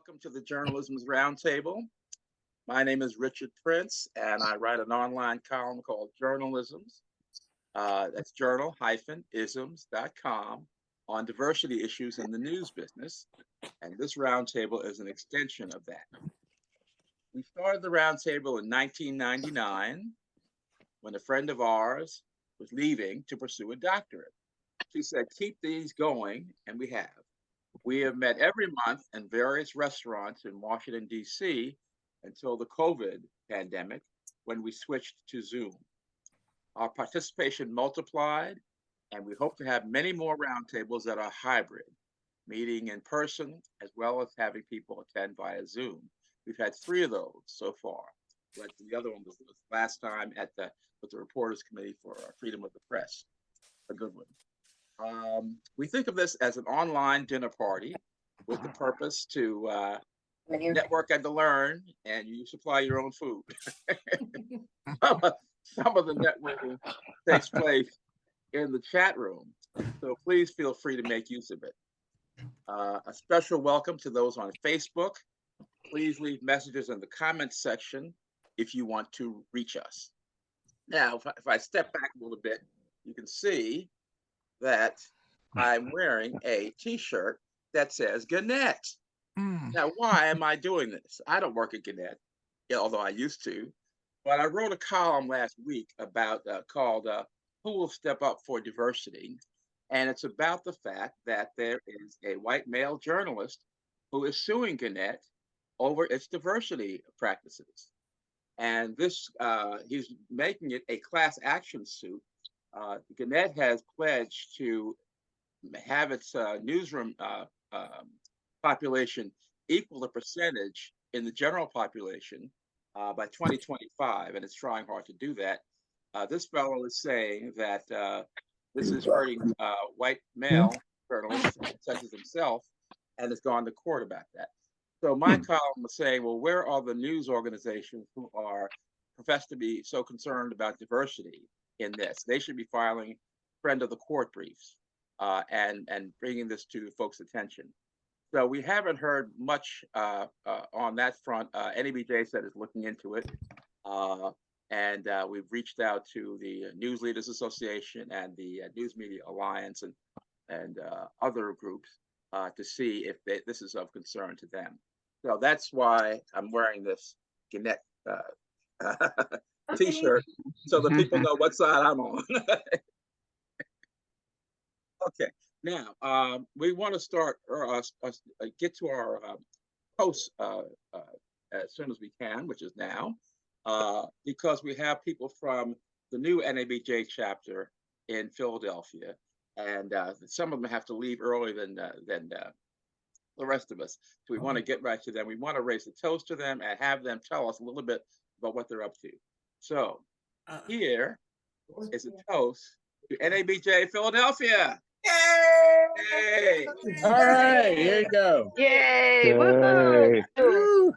Welcome to the Journal-isms Roundtable. My name is Richard Prince, and I write an online column called Journal-isms. That's journal-isms.com on diversity issues in the news business. And this roundtable is an extension of that. We started the roundtable in 1999 when a friend of ours was leaving to pursue a doctorate. She said, keep these going, and we have. We have met every month in various restaurants in Washington, D.C. until the COVID pandemic, when we switched to Zoom. Our participation multiplied, and we hope to have many more roundtables that are hybrid, meeting in person, as well as having people attend via Zoom. We've had 3 of those so far. But the other one was last time with the Reporters Committee for Freedom of the Press, a good one. We think of this as an online dinner party with the purpose to network and to learn, and you supply your own food. Some of the networking takes place in the chat room, so please feel free to make use of it. A special welcome to those on Facebook. Please leave messages in the comments section if you want to reach us. Now, if I step back a little bit, you can see that I'm wearing a t-shirt that says Gannett. Now, why am I doing this? I don't work at Gannett, although I used to, but I wrote a column last week about called Who Will Step Up for Diversity? And it's about the fact that there is a white male journalist who is suing Gannett over its diversity practices. And this, he's making it a class action suit. Gannett has pledged to have its newsroom population equal the percentage in the general population by 2025, and it's trying hard to do that. This fellow is saying that this is hurting white male journalists such as himself, and has gone to court about that. So my column was saying, well, where are the news organizations who are professed to be so concerned about diversity in this? They should be filing friend of the court briefs and bringing this to folks' attention. So we haven't heard much on that front. NABJ said it's looking into it. And we've reached out to the News Leaders Association and the News Media Alliance and other groups to see if this is of concern to them. So that's why I'm wearing this Gannett t-shirt, so that people know what side I'm on. Okay, now we want to start get to our posts as soon as we can, which is now, because we have people from the new NABJ chapter in Philadelphia, and some of them have to leave earlier than the rest of us. So we want to get right to them. We want to raise a toast to them and have them tell us a little bit about what they're up to. So here is a toast to NABJ Philadelphia. Yay! Yay! All right, here you go. Yay! Woohoo!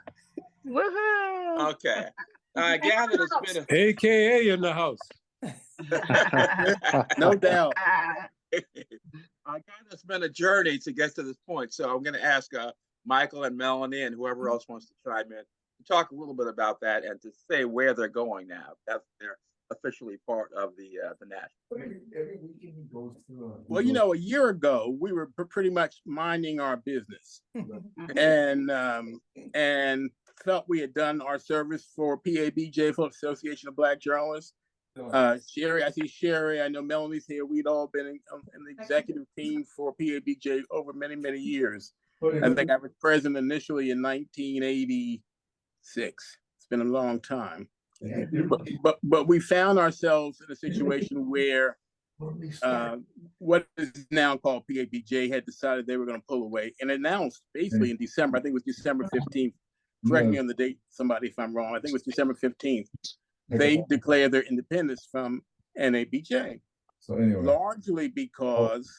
Woohoo! Okay. I gather it's been AKA in the house. No doubt. I gather it's been a journey to get to this point. So I'm going to ask Michael and Melanie and whoever else wants to chime in to talk a little bit about that and to say where they're going now. That's they're officially part of the national. Every weekend he goes through. Well, you know, a year ago we were pretty much minding our business, and felt we had done our service for PABJ, for Association of Black Journalists. Sherry, I see Sherry. I know Melanie's here. We'd all been in the executive team for PABJ over many, many years. I think I was president initially in 1986. It's been a long time. But we found ourselves in a situation where what is now called PABJ had decided they were going to pull away and announced basically in December. I think it was December 15th. Correct me on the date, somebody, if I'm wrong. I think it was December 15th. They declared their independence from NABJ. So anyway, largely because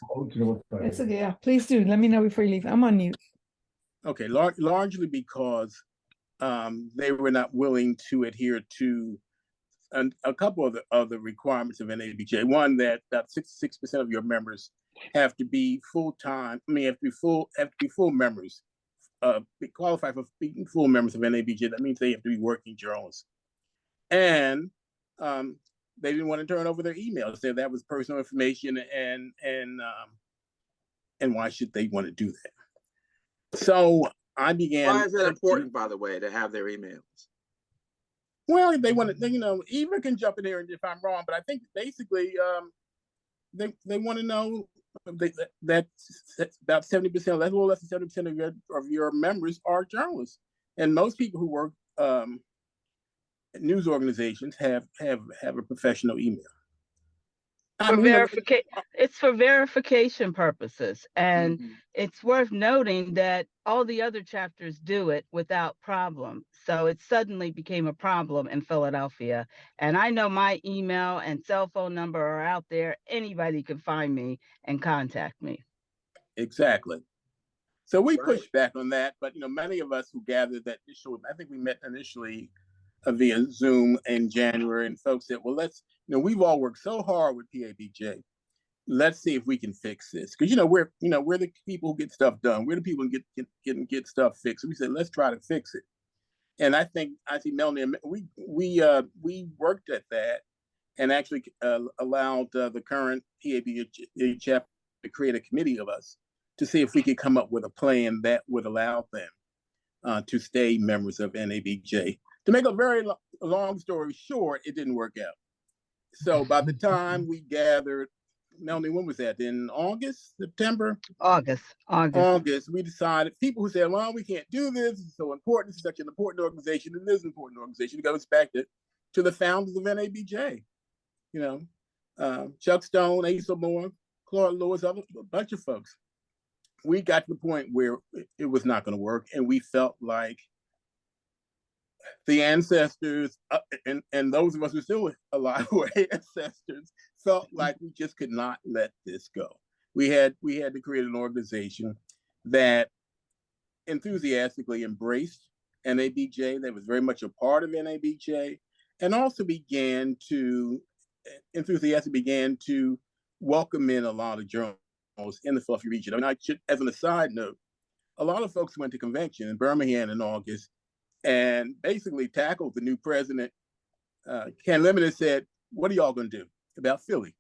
it's okay. Yeah, please do. Let me know before you leave. I'm on mute. Okay, largely because they were not willing to adhere to a couple of the requirements of NABJ. One, that about 66% of your members have to be full-time. I mean, have to be full members qualify for being full members of NABJ. That means they have to be working journalists. And they didn't want to turn over their emails. Said that was personal information, and why should they want to do that? So I began. Why is that important, by the way, to have their emails? Well, if they want to, Eva can jump in here if I'm wrong, but I think basically they want to know that about 70%, that's a little less than 70% of your members are journalists, and most people who work news organizations have a professional email. It's for verification purposes, and it's worth noting that all the other chapters do it without problem. So it suddenly became a problem in Philadelphia, and I know my email and cell phone number are out there. Anybody can find me and contact me. Exactly. So we pushed back on that, but many of us who gathered that initially, I think we met initially via Zoom in January, and folks said, well, we've all worked so hard with PABJ. Let's see if we can fix this. Because, we're the people who get stuff done. We're the people who get stuff fixed. So we said, let's try to fix it. And I see Melanie, we worked at that and actually allowed the current PABJ chapter to create a committee of us to see if we could come up with a plan that would allow them to stay members of NABJ. To make a very long story short, it didn't work out. So by the time we gathered, Melanie, when was that? In August, September? August. We decided, people who said, well, we can't do this. It's so important. It's such an important organization. It is an important organization. It goes back to the founders of NABJ. Chuck Stone, Asa Moore, Claude Lewis, a bunch of folks. We got to the point where it was not going to work. And we felt like the ancestors and those of us who are still alive who are ancestors felt like we just could not let this go. We had to create an organization that enthusiastically embraced NABJ, that was very much a part of NABJ, and also began to welcome in a lot of journalists in the Philadelphia region. As an aside note, a lot of folks went to convention in Birmingham in August and basically tackled the new president, Ken Lemon, and said, what are y'all going to do about Philly?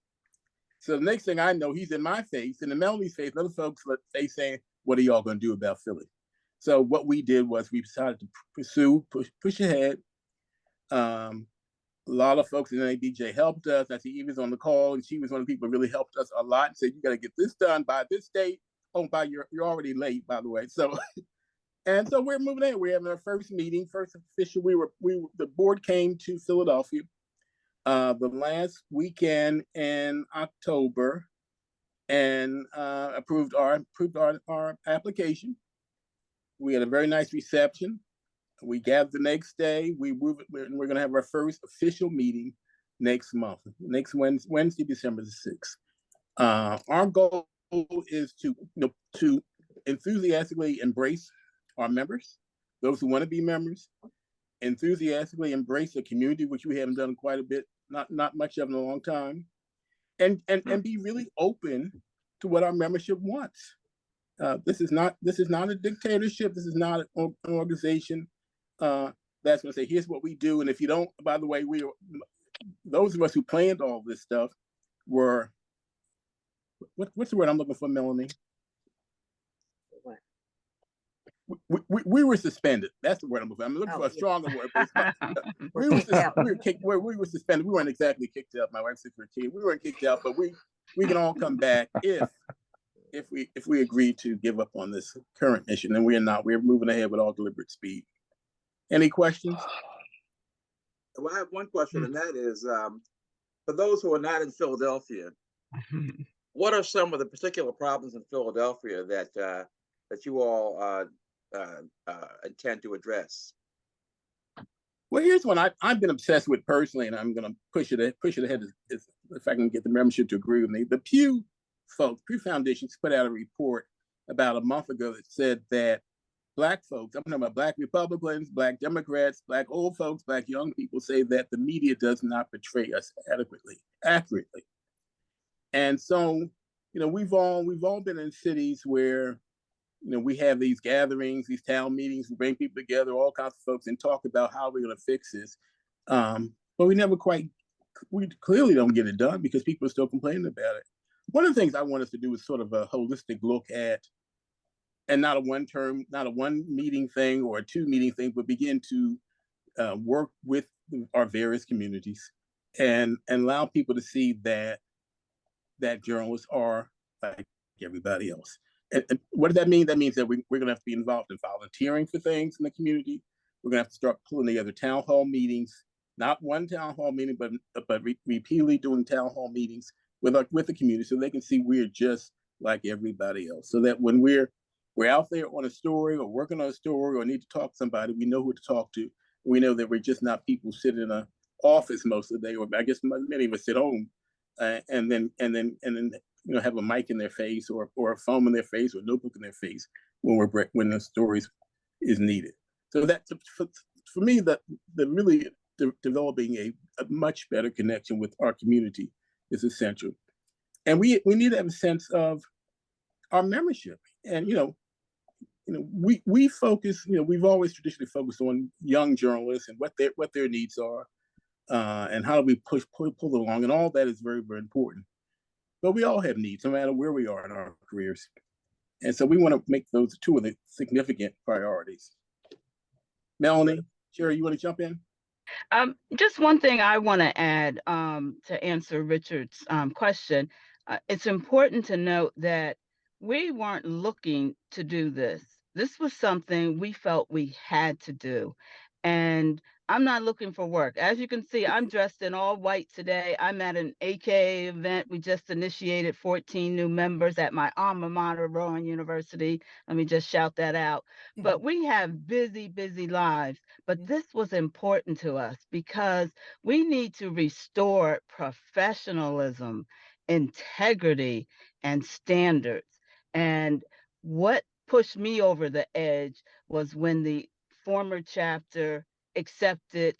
So the next thing I know, he's in my face and in Melanie's face, and other folks, they saying, what are y'all going to do about Philly? So what we did was we decided to push ahead. A lot of folks in NABJ helped us. I see Eva's on the call, and she was one of the people who really helped us a lot and said, you got to get this done by this date. Oh, you're already late, by the way. So and so we're moving in. We're having our first meeting, first official. The board came to Philadelphia the last weekend in October and approved our application. We had a very nice reception. We gathered the next day. We're going to have our first official meeting next month, next Wednesday, December the 6th. Our goal is to enthusiastically embrace our members, those who want to be members, enthusiastically embrace the community, which we haven't done quite a bit, not much of in a long time, and be really open to what our membership wants. This is not a dictatorship. This is not an organization that's going to say, here's what we do. And if you don't, by the way, those of us who planned all this stuff were, what's the word I'm looking for, Melanie? We were suspended. That's the word I'm looking for. I'm looking for a stronger word. We were suspended. We weren't exactly kicked out. My wife said 13. We weren't kicked out, but we can all come back if we agree to give up on this current mission. And we're not. We're moving ahead with all deliberate speed. Any questions? Well, I have one question, and that is, for those who are not in Philadelphia, what are some of the particular problems in Philadelphia that you all intend to address? Well, here's one I've been obsessed with personally, and I'm going to push it ahead if I can get the membership to agree with me. The Pew Foundation put out a report about a month ago that said that Black folks, I'm talking about Black Republicans, Black Democrats, Black old folks, Black young people, say that the media does not portray us accurately. And so, we've all been in cities where we have these gatherings, these town meetings, we bring people together, all kinds of folks, and talk about how we're going to fix this. But we clearly don't get it done because people are still complaining about it. One of the things I want us to do is sort of a holistic look at, and not a one meeting thing or a 2 meeting thing, but begin to work with our various communities and allow people to see that journalists are like everybody else. And what does that mean? That means that we're going to have to be involved in volunteering for things in the community. We're going to have to start pulling together town hall meetings, not one town hall meeting, but repeatedly doing town hall meetings with the community so they can see we're just like everybody else. So that when we're out there on a story or working on a story or need to talk to somebody, we know who to talk to. We know that we're just not people sitting in an office most of the day, or I guess many of us sit home and then have a mic in their face or a phone in their face or a notebook in their face when the stories is needed. So that for me, the really developing a much better connection with our community is essential. And we need to have a sense of our membership. And we focus, we've always traditionally focused on young journalists and what their needs are, and how do we pull along, and all that is very, very important. But we all have needs, no matter where we are in our careers. And so we want to make those 2 of the significant priorities. Melanie, Sherry, you want to jump in? Just one thing I want to add to answer Richard's question. It's important to note that we weren't looking to do this. This was something we felt we had to do. And I'm not looking for work. As you can see, I'm dressed in all white today. I'm at an AKA event. We just initiated 14 new members at my alma mater, Rowan University. Let me just shout that out. But we have busy, busy lives. But this was important to us because we need to restore professionalism, integrity, and standards. And what pushed me over the edge was when the former chapter accepted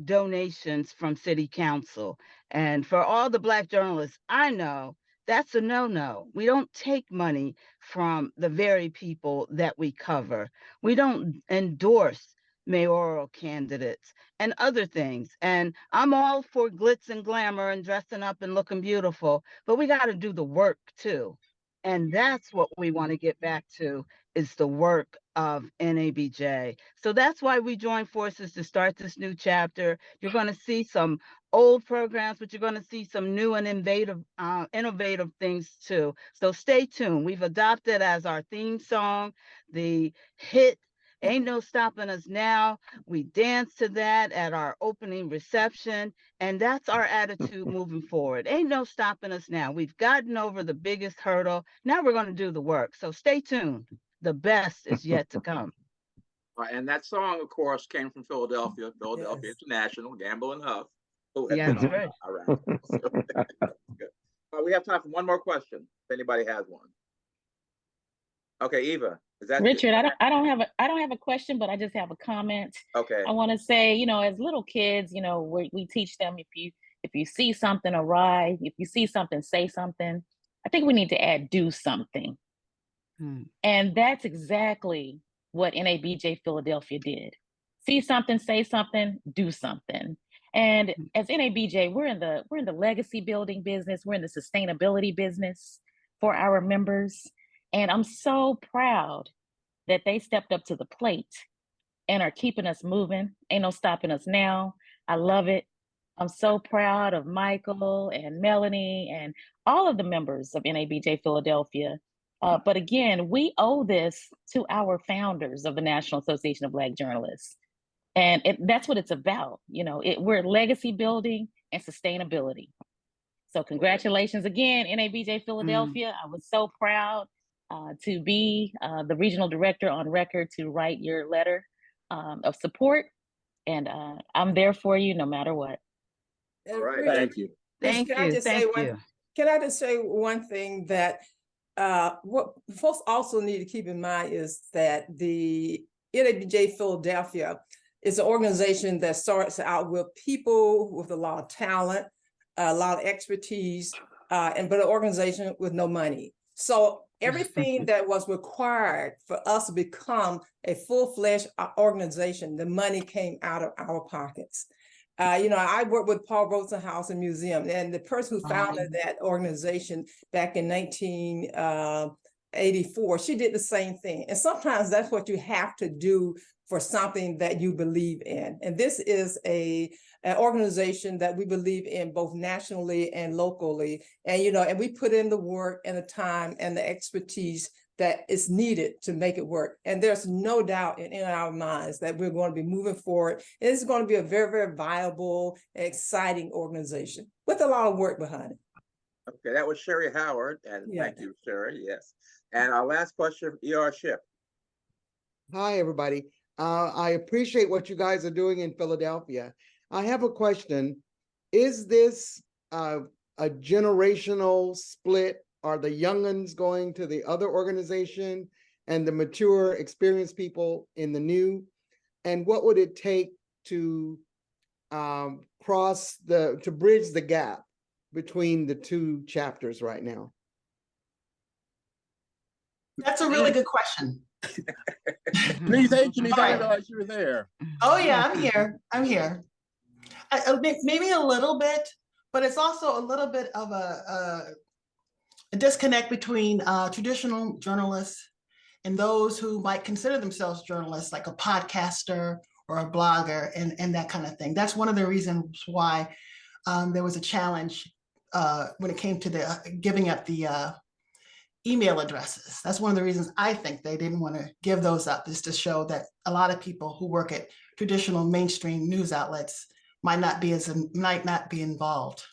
donations from city council. And for all the Black journalists I know, that's a no-no. We don't take money from the very people that we cover. We don't endorse mayoral candidates and other things. And I'm all for glitz and glamour and dressing up and looking beautiful, but we got to do the work too. And that's what we want to get back to, is the work of NABJ. So that's why we joined forces to start this new chapter. You're going to see some old programs, but you're going to see some new and innovative things too. So stay tuned. We've adopted as our theme song the hit Ain't No Stopping Us Now. We danced to that at our opening reception, and that's our attitude moving forward. Ain't no stopping us now. We've gotten over the biggest hurdle. Now we're going to do the work. So stay tuned. The best is yet to come. And that song, of course, came from Philadelphia Yes. International, Gamble and Huff. Oh, Yeah, that's right. Around. We have time for one more question, if anybody has one. Okay, Eva, is that Richard? I don't have a question, but I just have a comment. Okay. I want to say, as little kids, we teach them, if you see something awry, if you see something, say something. I think we need to add do something. And that's exactly what NABJ Philadelphia did. See something, say something, do something. And as NABJ, we're in the legacy building business. We're in the sustainability business for our members. And I'm so proud that they stepped up to the plate and are keeping us moving. Ain't no stopping us now. I love it. I'm so proud of Michael and Melanie and all of the members of NABJ Philadelphia. But again, we owe this to our founders of the National Association of Black Journalists. And that's what it's about. We're legacy building and sustainability. So congratulations again, NABJ Philadelphia. I was so proud to be the regional director on record to write your letter of support. And I'm there for you no matter what. All right. Thank you. Thank you. Can I just say one thing that what folks also need to keep in mind is that the NABJ Philadelphia is an organization that starts out with people with a lot of talent, a lot of expertise, but an organization with no money. So everything that was required for us to become a full-fledged organization, the money came out of our pockets. I worked with Paul Rosenhaus Museum, and the person who founded that organization back in 1984, she did the same thing. And sometimes that's what you have to do for something that you believe in. And this is an organization that we believe in both nationally and locally. And, and we put in the work and the time and the expertise that is needed to make it work. And there's no doubt in our minds that we're going to be moving forward. It's going to be a very, very viable, exciting organization with a lot of work behind it. Okay, that was Sherry Howard. And thank you, Sherry. Yes. And our last question, E.R. Shipp. Hi, everybody. I appreciate what you guys are doing in Philadelphia. I have a question. Is this a generational split? Are the young'uns going to the other organization and the mature, experienced people in the new? And what would it take to bridge the gap between the two chapters right now? That's a really good question. Please, Jenice, I didn't realize you were there. Oh yeah, I'm here. I'm here. Maybe a little bit, but it's also a little bit of a disconnect between traditional journalists and those who might consider themselves journalists, like a podcaster or a blogger and that kind of thing. That's one of the reasons why there was a challenge when it came to the giving up the email addresses. That's one of the reasons I think they didn't want to give those up, is to show that a lot of people who work at traditional mainstream news outlets might not be involved.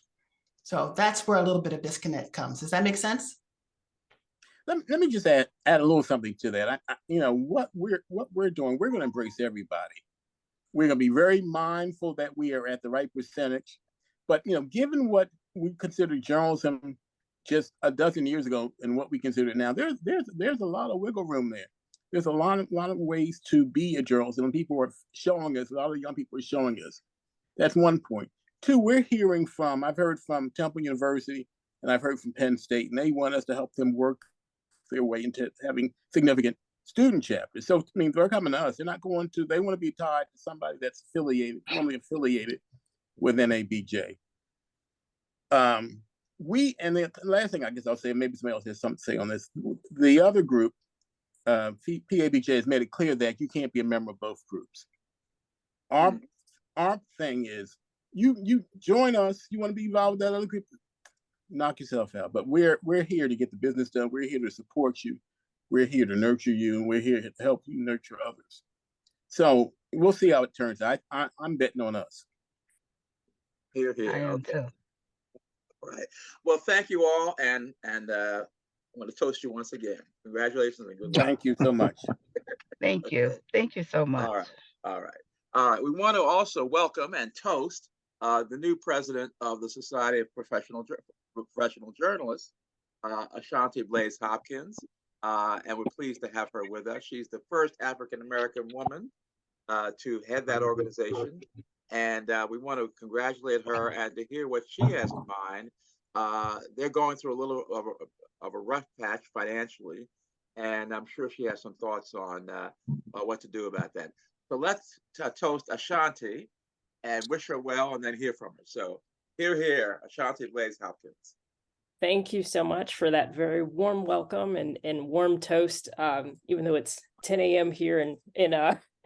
So that's where a little bit of disconnect comes. Does that make sense? Let me just add a little something to that. What we're doing, we're going to embrace everybody. We're going to be very mindful that we are at the right percentage. But given what we considered journalism just a dozen years ago and what we consider it now, there's a lot of wiggle room there. There's a lot of ways to be a journalist, and people are showing us. A lot of young people are showing us. That's one point. Two, I've heard from Temple University and I've heard from Penn State, and they want us to help them work their way into having significant student chapters. So, they're coming to us. They want to be tied to somebody that's formally affiliated with NABJ. And the last thing I guess I'll say, maybe somebody else has something to say on this. The other group, PABJ, has made it clear that you can't be a member of both groups. Our thing is, you join us, you want to be involved with that other group, knock yourself out. But we're here to get the business done. We're here to support you. We're here to nurture you, and we're here to help you nurture others. So we'll see how it turns out. I'm betting on us. Here. I am too. All right. Well, thank you all, and I want to toast you once again. Congratulations and good luck. Thank you so much. Thank you. Thank you so much. All right. We want to also welcome and toast the new president of the Society of Professional Journalists, Ashanti Blaize-Hopkins, and we're pleased to have her with us. She's the first African-American woman to head that organization, and we want to congratulate her and to hear what she has in mind. They're going through a little of a rough patch financially, and I'm sure she has some thoughts on what to do about that. So let's toast Ashanti and wish her well, and then hear from her. So here, Ashanti Blaize-Hopkins. Thank you so much for that very warm welcome and warm toast. Even though it's 10 a.m. here in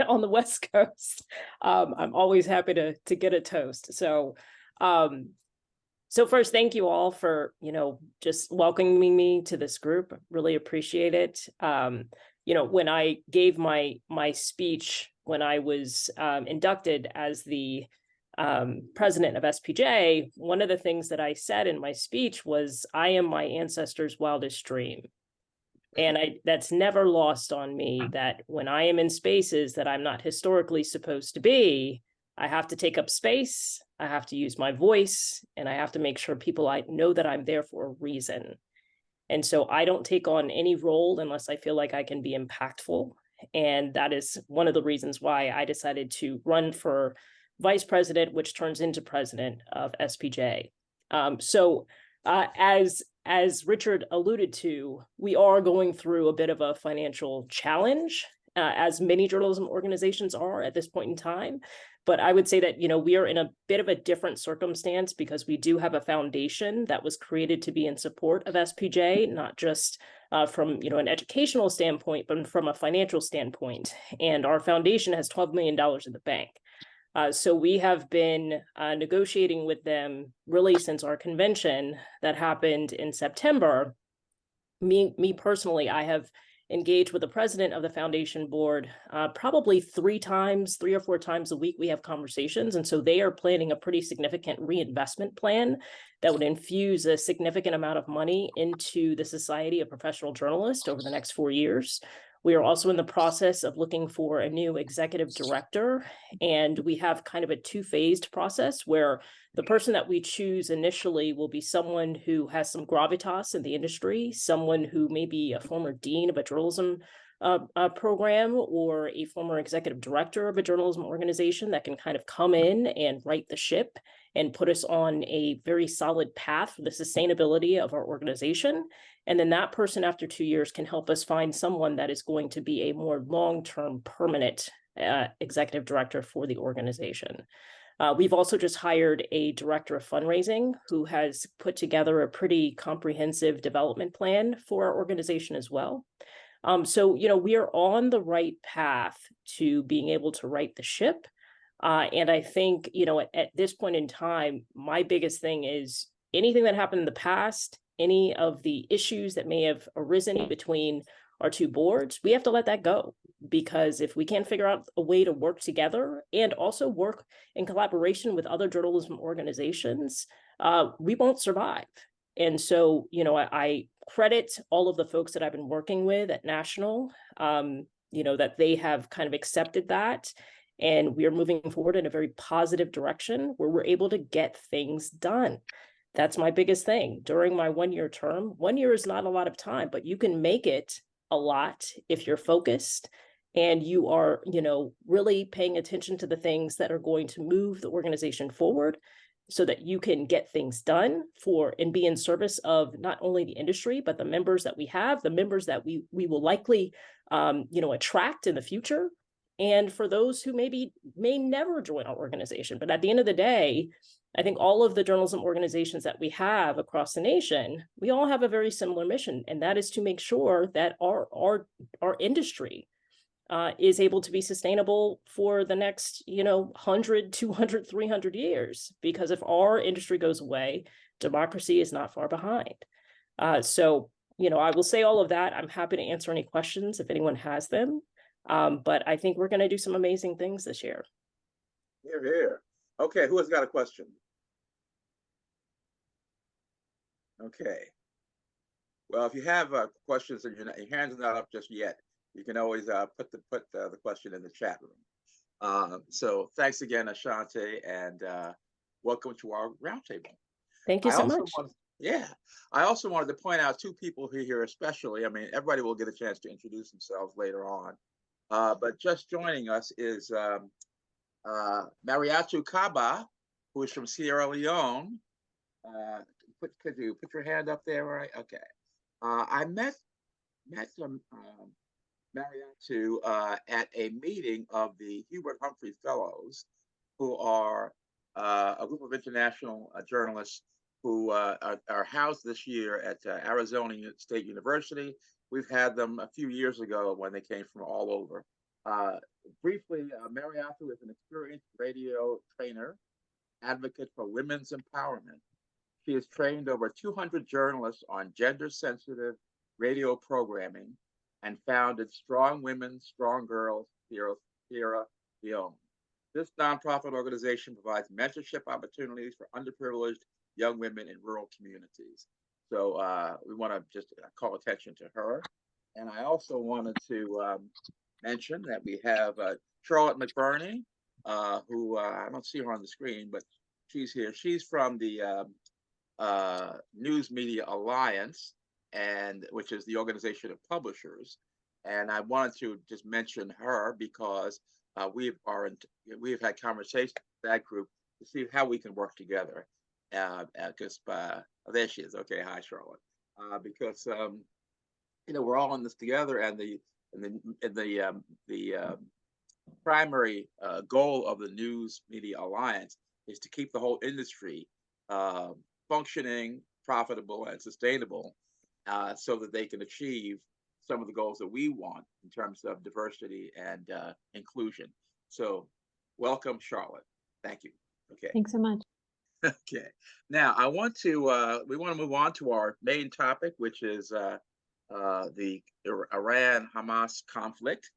on the West Coast, I'm always happy to get a toast. So first, thank you all for just welcoming me to this group. Really appreciate it. When I gave my speech when I was inducted as the president of SPJ, one of the things that I said in my speech was, I am my ancestors' wildest dream. And that's never lost on me, that when I am in spaces that I'm not historically supposed to be, I have to take up space, I have to use my voice, and I have to make sure people know that I'm there for a reason. And so I don't take on any role unless I feel like I can be impactful. And that is one of the reasons why I decided to run for vice president, which turns into president of SPJ. As as Richard alluded to, we are going through a bit of a financial challenge, as many journalism organizations are at this point in time. But I would say that, we are in a bit of a different circumstance because we do have a foundation that was created to be in support of SPJ, not just from, an educational standpoint, but from a financial standpoint. And our foundation has $12 million in the bank. So we have been negotiating with them really since our convention that happened in September. Me personally, I have engaged with the president of the foundation board probably 3 or 4 times a week. We have conversations. And so they are planning a pretty significant reinvestment plan that would infuse a significant amount of money into the Society of Professional Journalists over the next 4 years. We are also in the process of looking for a new executive director, and we have kind of a 2-phased process where the person that we choose initially will be someone who has some gravitas in the industry, someone who may be a former dean of a journalism program or a former executive director of a journalism organization that can kind of come in and right the ship and put us on a very solid path for the sustainability of our organization. And then that person after 2 years can help us find someone that is going to be a more long-term permanent executive director for the organization. We've also just hired a director of fundraising who has put together a pretty comprehensive development plan for our organization as well. So, we are on the right path to being able to right the ship. And I think, at this point in time, my biggest thing is anything that happened in the past, any of the issues that may have arisen between our 2 boards, we have to let that go. Because if we can't figure out a way to work together and also work in collaboration with other journalism organizations, we won't survive. And so, I credit all of the folks that I've been working with at National, that they have kind of accepted that. And we are moving forward in a very positive direction where we're able to get things done. That's my biggest thing. During my 1-year term, 1 year is not a lot of time, but you can make it a lot if you're focused and you are, really paying attention to the things that are going to move the organization forward so that you can get things done and be in service of not only the industry, but the members that we have, the members that we will likely, attract in the future. And for those who may never join our organization. But at the end of the day, I think all of the journalism organizations that we have across the nation, we all have a very similar mission, and that is to make sure that our industry is able to be sustainable for the next, 100, 200, 300 years. Because if our industry goes away, democracy is not far behind. So, I will say all of that. I'm happy to answer any questions if anyone has them. But I think we're going to do some amazing things this year. Hear, hear. Okay, who has got a question? Okay. Well, if you have questions and your hand's not up just yet, you can always put the question in the chat room. So thanks again, Ashanti, and welcome to our roundtable. Thank you so much. I also wanted to point out 2 people who are here especially. I mean, everybody will get a chance to introduce themselves later on. But just joining us is Mariatu Kaba, who is from Sierra Leone. Could you put your hand up there, right? Okay. I met Mariatu at a meeting of the Hubert Humphrey Fellows, who are a group of international journalists who are housed this year at Arizona State University. We've had them a few years ago when they came from all over. Briefly, Mariatu is an experienced radio trainer, advocate for women's empowerment. She has trained over 200 journalists on gender-sensitive radio programming and founded Strong Women, Strong Girls, Sierra Leone. This nonprofit organization provides mentorship opportunities for underprivileged young women in rural communities. So we want to just call attention to her. And I also wanted to mention that we have Charlotte McBurney, who I don't see her on the screen, but she's here. She's from the News Media Alliance, which is the organization of publishers. And I wanted to just mention her because we've had conversations with that group to see how we can work together. Because there she is. Okay, hi Charlotte. because we're all in this together, and the primary goal of the News Media Alliance is to keep the whole industry functioning, profitable, and sustainable, so that they can achieve some of the goals that we want in terms of diversity and inclusion. So, welcome, Charlotte. Thank you. Okay. Thanks so much. Okay. Now, we want to move on to our main topic, which is the Iran-Hamas conflict.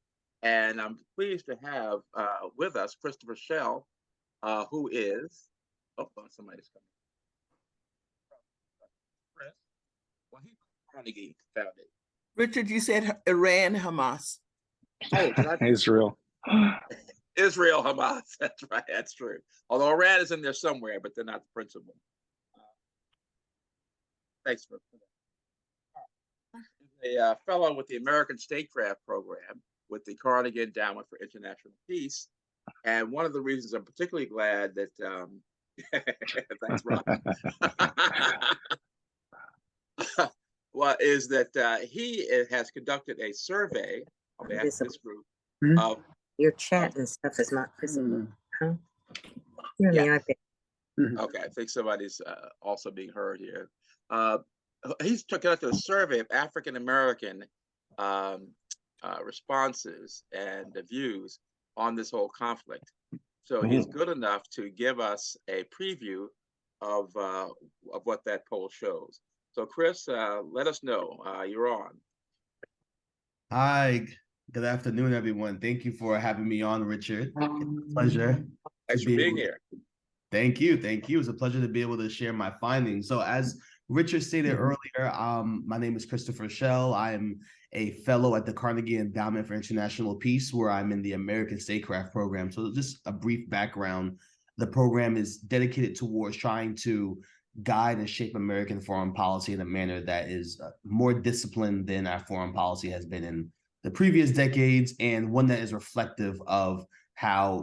And I'm pleased to have with us Christopher Schell, who is, somebody's coming. Chris, well, he's Carnegie founded. Richard, you said Iran-Hamas. Oh, Israel. Israel-Hamas, that's right, that's true. Although Iran is in there somewhere, but they're not the principal. Thanks for that. A fellow with the American Statecraft Program with the Carnegie Endowment for International Peace. And one of the reasons I'm particularly glad that, thanks, Rob. Well, is that he has conducted a survey on behalf of this group of your chat and stuff is not visible. Huh? Yeah. Okay, I think somebody's also being heard here. He's conducted a survey of African American responses and views on this whole conflict. So he's good enough to give us a preview of what that poll shows. So Chris, let us know. You're on. Hi, good afternoon, everyone. Thank you for having me on, Richard. It's a pleasure. Thanks for being here. Thank you. Thank you. It's a pleasure to be able to share my findings. So as Richard stated earlier, my name is Christopher Schell. I am a fellow at the Carnegie Endowment for International Peace, where I'm in the American Statecraft Program. So just a brief background. The program is dedicated towards trying to guide and shape American foreign policy in a manner that is more disciplined than our foreign policy has been in the previous decades, and one that is reflective of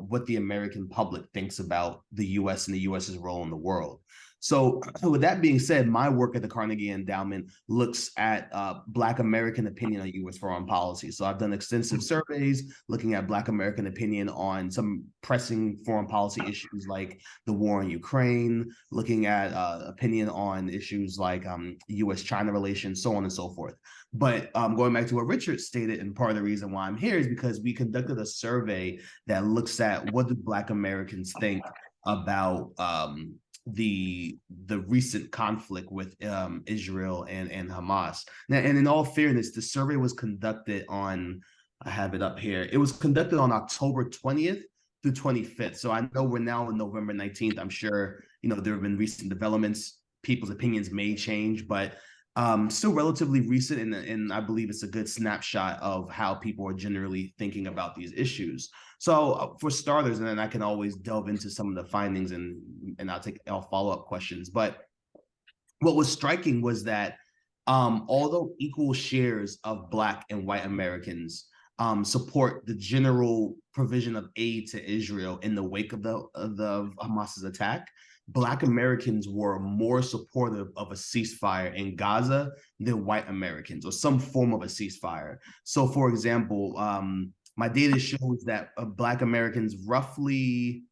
what the American public thinks about the U.S. and the U.S.'s role in the world. So with that being said, my work at the Carnegie Endowment looks at Black American opinion on U.S. foreign policy. So I've done extensive surveys looking at Black American opinion on some pressing foreign policy issues like the war in Ukraine, looking at opinion on issues like U.S.-China relations, so on and so forth. But going back to what Richard stated, and part of the reason why I'm here is because we conducted a survey that looks at what do Black Americans think about the recent conflict with Israel and Hamas. Now, and in all fairness, the survey was conducted on, I have it up here, it was conducted on October 20th through 25th. So I know we're now on November 19th. I'm sure, there have been recent developments. People's opinions may change, but still relatively recent, and I believe it's a good snapshot of how people are generally thinking about these issues. So for starters, and then I can always delve into some of the findings and I'll follow-up questions. But what was striking was that although equal shares of Black and white Americans support the general provision of aid to Israel in the wake of the Hamas's attack, Black Americans were more supportive of a ceasefire in Gaza than white Americans, or some form of a ceasefire. So, for example, my data shows that Black Americans roughly,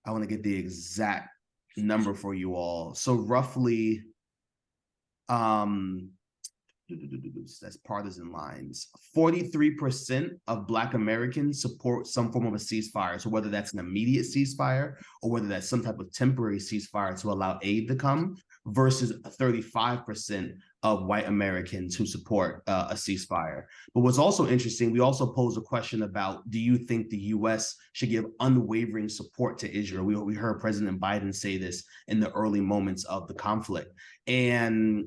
I want to get the exact number for you all. So roughly, that's partisan lines. 43% of Black Americans support some form of a ceasefire. So whether that's an immediate ceasefire or whether that's some type of temporary ceasefire to allow aid to come, versus 35% of white Americans who support a ceasefire. But what's also interesting, we also posed a question about, do you think the U.S. should give unwavering support to Israel? We heard President Biden say this in the early moments of the conflict. And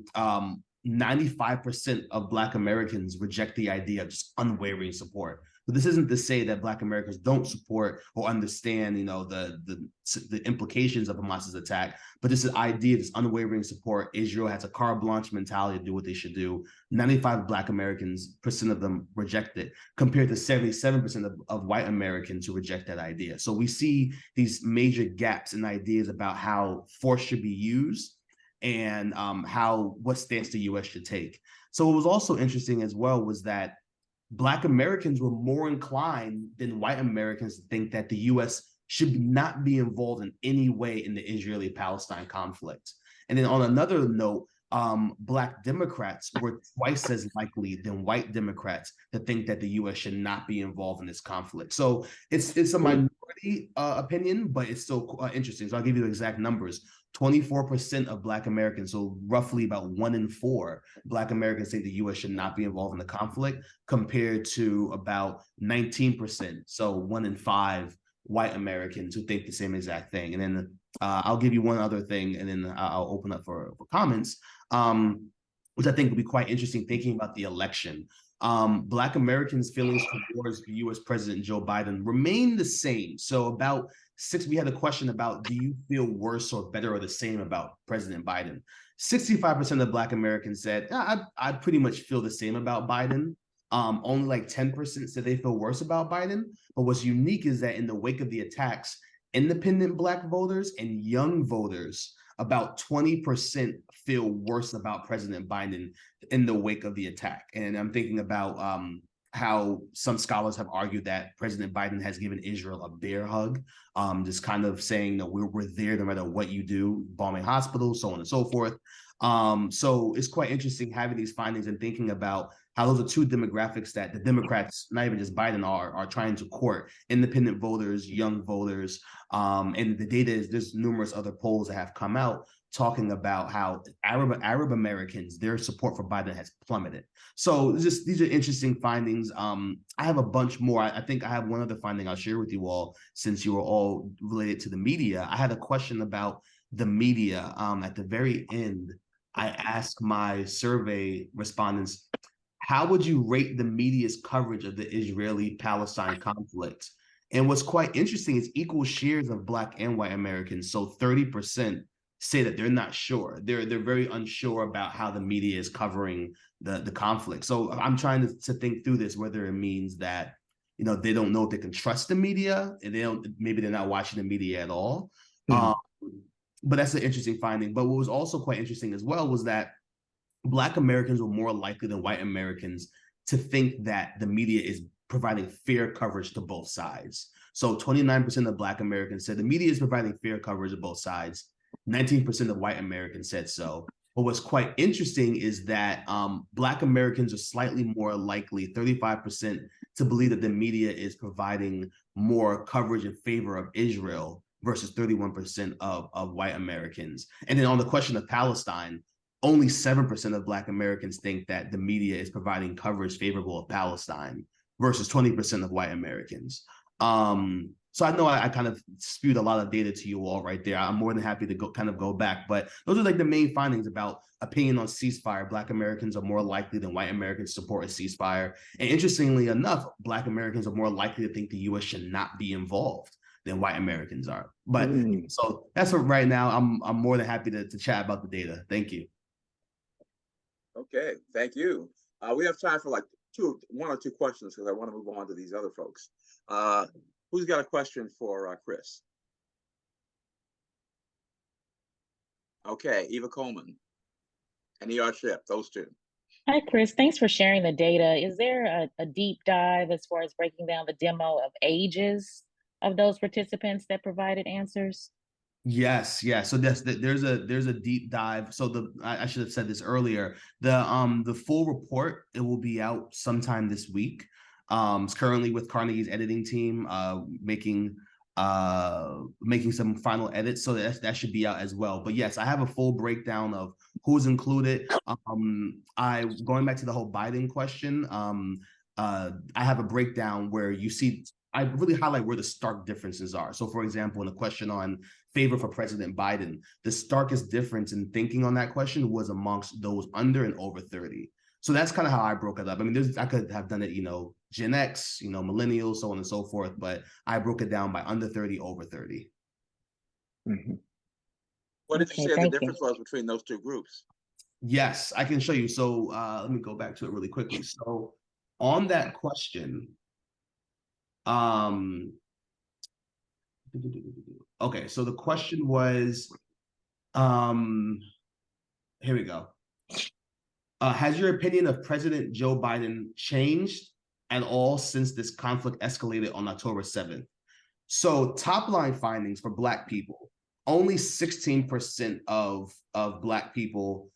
95% of Black Americans reject the idea of just unwavering support. But this isn't to say that Black Americans don't support or understand, the implications of Hamas's attack, but this idea, this unwavering support. Israel has a carte blanche mentality to do what they should do. 95 Black Americans, % of them reject it, compared to 77% of white Americans who reject that idea. So we see these major gaps in ideas about how force should be used. and what stance the U.S. should take. So what was also interesting as well was that Black Americans were more inclined than white Americans to think that the U.S. should not be involved in any way in the Israeli-Palestine conflict. And then on another note, Black Democrats were twice as likely than white Democrats to think that the U.S. should not be involved in this conflict. So it's a minority opinion, but it's still interesting. So I'll give you the exact numbers. 24% of Black Americans, so roughly about 1 in 4 Black Americans think the U.S. should not be involved in the conflict, compared to about 19%, so 1 in 5 white Americans who think the same exact thing. And then I'll give you one other thing, and then I'll open up for comments, which I think would be quite interesting thinking about the election. Black Americans' feelings towards U.S. President Joe Biden remain the same. So we had a question about, do you feel worse or better or the same about President Biden? 65% of Black Americans said, I pretty much feel the same about Biden. Only like 10% said they feel worse about Biden. But what's unique is that in the wake of the attacks, independent Black voters and young voters, about 20% feel worse about President Biden in the wake of the attack. And I'm thinking about how some scholars have argued that President Biden has given Israel a bear hug, just kind of saying that we're there no matter what you do, bombing hospitals, so on and so forth. So it's quite interesting having these findings and thinking about how those are two demographics that the Democrats, not even just Biden, are trying to court: independent voters, young voters. And the data is, there's numerous other polls that have come out talking about how Arab Americans, their support for Biden has plummeted. So these are interesting findings. I have a bunch more. I think I have one other finding I'll share with you all, since you were all related to the media. I had a question about the media. At the very end, I asked my survey respondents, how would you rate the media's coverage of the Israeli-Palestine conflict? And what's quite interesting is equal shares of Black and white Americans. So 30% say that they're not sure. They're very unsure about how the media is covering the conflict. So I'm trying to think through this, whether it means that, you know, they don't know if they can trust the media, and maybe they're not watching the media at all. But that's an interesting finding. But what was also quite interesting as well was that Black Americans were more likely than white Americans to think that the media is providing fair coverage to both sides. So 29% of Black Americans said the media is providing fair coverage of both sides. 19% of white Americans said so. But what's quite interesting is that Black Americans are slightly more likely, 35%, to believe that the media is providing more coverage in favor of Israel versus 31% of white Americans. And then on the question of Palestine, only 7% of Black Americans think that the media is providing coverage favorable of Palestine versus 20% of white Americans. So I know I kind of spewed a lot of data to you all right there. I'm more than happy to go back, but those are like the main findings about opinion on ceasefire. Black Americans are more likely than white Americans to support a ceasefire. And interestingly enough, Black Americans are more likely to think the U.S. should not be involved than white Americans are. But so that's what right now. I'm more than happy to chat about the data. Thank you. Okay, thank you. We have time for like one or two questions, because I want to move on to these other folks. Who's got a question for Chris? Okay, Eva Coleman and E.R. Ship, those two. Hi, Chris. Thanks for sharing the data. Is there a deep dive as far as breaking down the demo of ages of those participants that provided answers? Yes. So there's a deep dive. So I should have said this earlier. The full report, it will be out sometime this week. It's currently with Carnegie's editing team, making some final edits, so that should be out as well. But yes, I have a full breakdown of who's included. Going back to the whole Biden question, I have a breakdown where you see, I really highlight where the stark differences are. So for example, in a question on favor for President Biden, the starkest difference in thinking on that question was amongst those under and over 30. So that's kind of how I broke it up. I mean, I could have done it, Gen X, millennials, so on and so forth, but I broke it down by under 30, over 30. What did you say the difference was between those two groups? Yes, I can show you. So let me go back to it really quickly. So on that question, okay, so the question was, Here we go. Has your opinion of President Joe Biden changed at all since this conflict escalated on October 7th? So top line findings for Black people, only 16% of Black people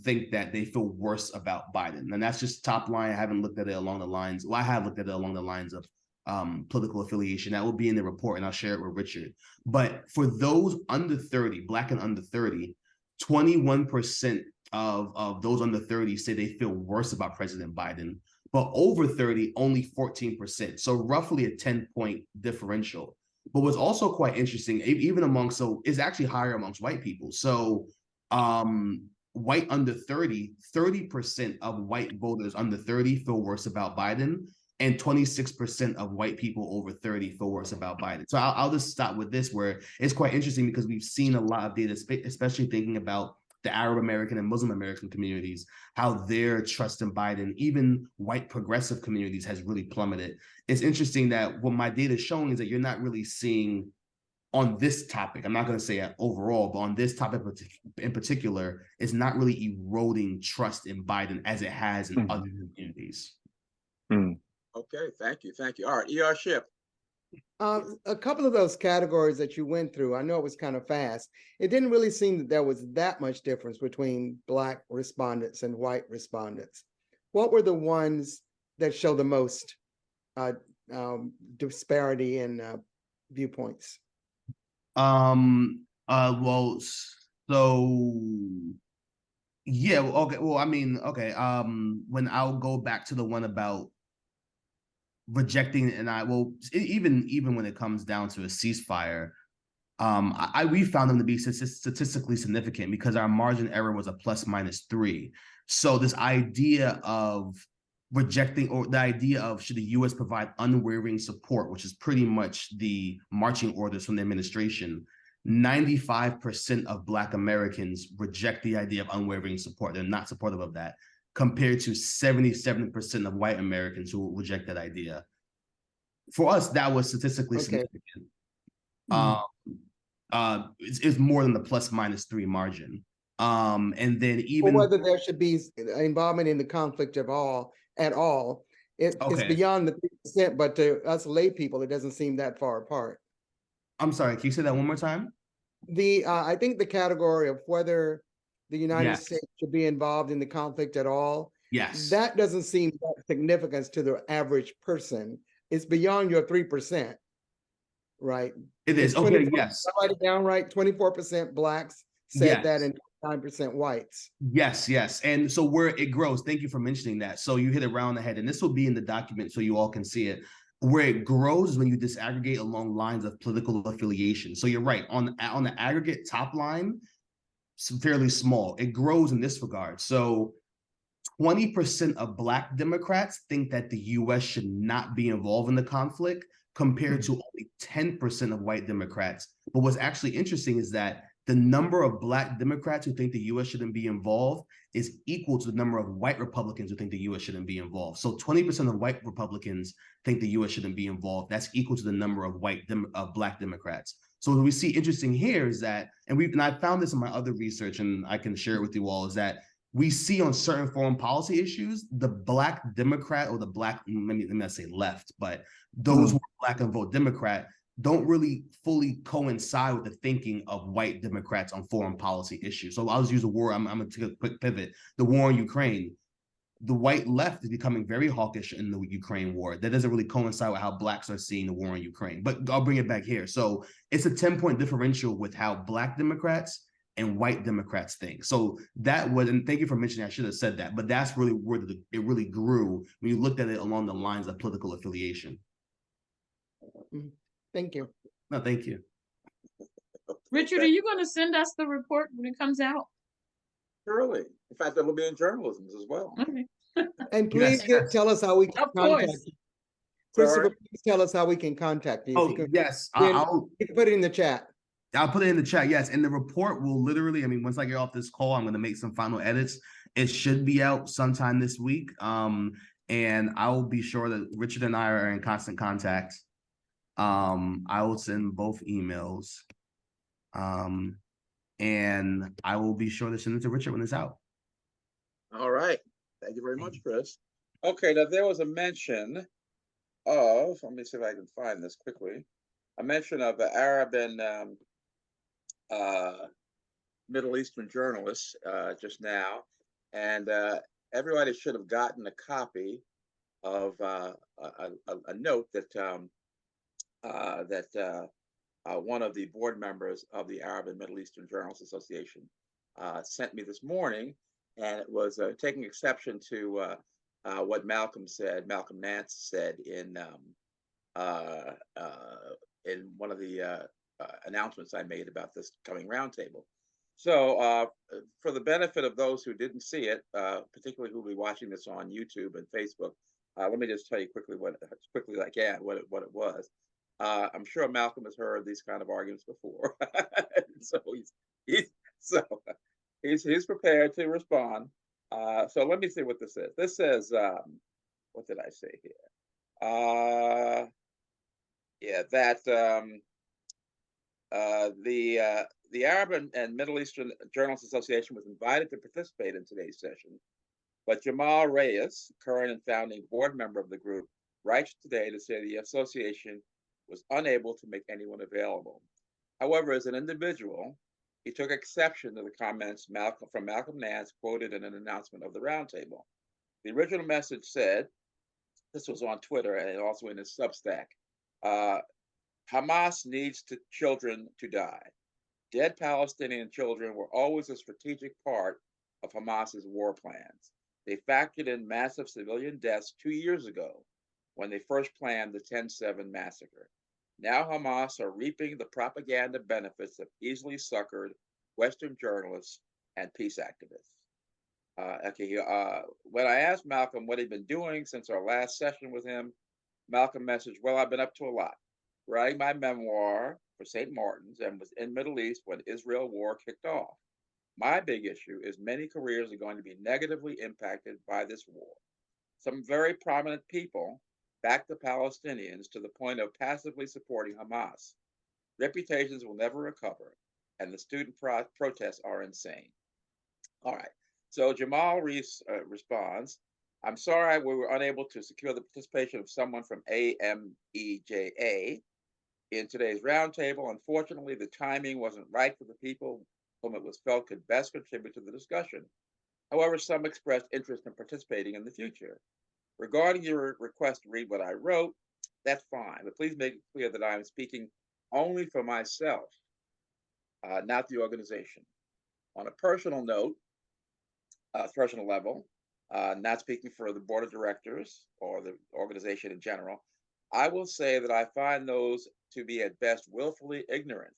think that they feel worse about Biden. And that's just top line. I haven't looked at it along the lines. Well, I have looked at it along the lines of political affiliation. That will be in the report and I'll share it with Richard. But for those under 30, Black and under 30, 21% of those under 30 say they feel worse about President Biden, but over 30, only 14%. So roughly a 10-point differential. But what's also quite interesting, even amongst, so it's actually higher amongst white people. So white under 30% of white voters under 30 feel worse about Biden, and 26% of white people over 30 feel worse about Biden. So I'll just stop with this, where it's quite interesting because we've seen a lot of data, especially thinking about the Arab American and Muslim American communities, how their trust in Biden, even white progressive communities, has really plummeted. It's interesting that what my data is showing is that you're not really seeing on this topic, I'm not going to say overall, but on this topic in particular, it's not really eroding trust in Biden as it has in other communities. Okay, thank you. All right, E.R. Ship. A couple of those categories that you went through, I know it was kind of fast. It didn't really seem that there was that much difference between Black respondents and white respondents. What were the ones that show the most disparity in viewpoints? Well, so yeah, okay. Well, I mean, okay. When I'll go back to the one about rejecting, and even when it comes down to a ceasefire, we found them to be statistically significant because our margin error was a ±3. So this idea of rejecting, or the idea of should the U.S. provide unwavering support, which is pretty much the marching orders from the administration, 95% of Black Americans reject the idea of unwavering support. They're not supportive of that, compared to 77% of white Americans who reject that idea. For us, that was statistically significant. It's more than the ±3 margin. And then even whether there should be involvement in the conflict at all, it's beyond the 3%, but to us lay people, it doesn't seem that far apart. I'm sorry, can you say that one more time? I think the category of whether the United States should be involved in the conflict at all, that doesn't seem that significant to the average person. It's beyond your 3%, right? It is. Okay, yes. I write it down right. 24% Blacks said that, and 9% whites. Yes. And so where it grows, thank you for mentioning that. So you hit it right on the head, and this will be in the document so you all can see it. Where it grows is when you disaggregate along lines of political affiliation. So you're right, on the aggregate top line, it's fairly small. It grows in this regard. So 20% of Black Democrats think that the U.S. should not be involved in the conflict, compared to only 10% of white Democrats. But what's actually interesting is that the number of Black Democrats who think the U.S. shouldn't be involved is equal to the number of white Republicans who think the U.S. shouldn't be involved. So 20% of white Republicans think the U.S. shouldn't be involved. That's equal to the number of Black Democrats. So what we see interesting here is that, and I found this in my other research, and I can share it with you all, is that we see on certain foreign policy issues, the Black Democrat, or the Black, let me not say left, but those who are Black and vote Democrat don't really fully coincide with the thinking of white Democrats on foreign policy issues. So I'll just use a war. I'm going to take a quick pivot. The war in Ukraine. The white left is becoming very hawkish in the Ukraine war. That doesn't really coincide with how Blacks are seeing the war in Ukraine. But I'll bring it back here. So it's a 10-point differential with how Black Democrats and white Democrats think. So that was, and thank you for mentioning, I should have said that, but that's really where it really grew when you looked at it along the lines of political affiliation. Thank you. No, thank you. Richard, are you going to send us the report when it comes out? Surely. In fact, it'll be in journalisms as well. Okay. And please tell us how we can contact you. Christopher, please tell us how we can contact you. Yes. You can put it in the chat. I'll put it in the chat, yes. And the report will literally, I mean, once I get off this call, I'm going to make some final edits. It should be out sometime this week. And I will be sure that Richard and I are in constant contact. I will send both emails. and I will be sure to send it to Richard when it's out. All right. Thank you very much, Chris. Okay, now there was a mention of, let me see if I can find this quickly, a mention of Arab and Middle Eastern journalists just now, and everybody should have gotten a copy of a note that one of the board members of the Arab and Middle Eastern Journalists Association sent me this morning, and it was taking exception to what Malcolm Nance said in one of the announcements I made about this coming roundtable. So for the benefit of those who didn't see it, particularly who will be watching this on YouTube and Facebook, let me just tell you quickly as quickly as I can what it was. I'm sure Malcolm has heard these kind of arguments before, so he's prepared to respond. So let me see what this is. This says, what did I say here? Yeah, that the Arab and Middle Eastern Journalists Association was invited to participate in today's session, but Jamal Reyes, current and founding board member of the group, writes today to say the association was unable to make anyone available. However, as an individual, he took exception to the comments from Malcolm Nance quoted in an announcement of the roundtable. The original message said, this was on Twitter and also in his Substack, Hamas needs children to die. Dead Palestinian children were always a strategic part of Hamas's war plans. They factored in massive civilian deaths 2 years ago when they first planned the 10/7 massacre. Now Hamas are reaping the propaganda benefits of easily suckered Western journalists and peace activists. When I asked Malcolm what he'd been doing since our last session with him, Malcolm messaged, well, I've been up to a lot. Writing my memoir for St. Martin's and was in Middle East when Israel war kicked off. My big issue is many careers are going to be negatively impacted by this war. Some very prominent people back the Palestinians to the point of passively supporting Hamas. Reputations will never recover, and the student protests are insane. All right, so Jamal responds, I'm sorry we were unable to secure the participation of someone from AMEJA in today's roundtable. Unfortunately, the timing wasn't right for the people whom it was felt could best contribute to the discussion. However, some expressed interest in participating in the future. Regarding your request to read what I wrote, that's fine, but please make it clear that I am speaking only for myself, not the organization. On a personal note, personal level, not speaking for the board of directors or the organization in general, I will say that I find those to be at best willfully ignorant.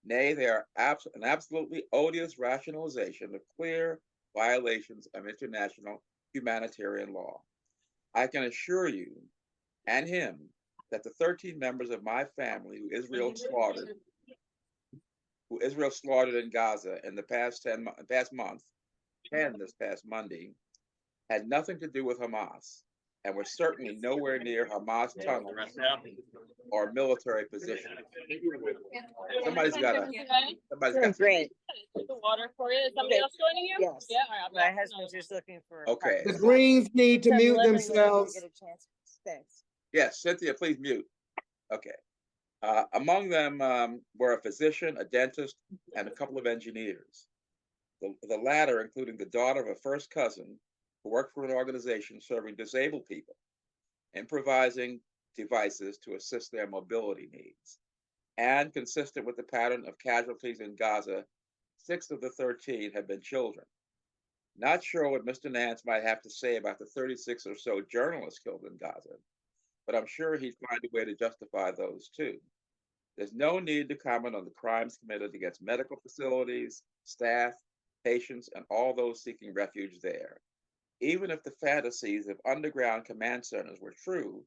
Nay, they are an absolutely odious rationalization of clear violations of international humanitarian law. I can assure you and him that the 13 members of my family who Israel slaughtered in Gaza in the past month, this past Monday, had nothing to do with Hamas and were certainly nowhere near Hamas tunnels or military positions. Somebody's got great. The water for you. Is somebody else joining you? Yes. Yeah. All right, My husband's just looking for. Okay. The Greens need to So mute let me know when you themselves. get a chance. Thanks. Yes, Cynthia, please mute. Okay. Among them were a physician, a dentist, and a couple of engineers. The latter, including the daughter of a first cousin who worked for an organization serving disabled people, improvising devices to assist their mobility needs. And consistent with the pattern of casualties in Gaza, 6 of the 13 have been children. Not sure what Mr. Nance might have to say about the 36 or so journalists killed in Gaza, but I'm sure he'd find a way to justify those too. There's no need to comment on the crimes committed against medical facilities, staff, patients, and all those seeking refuge there. Even if the fantasies of underground command centers were true,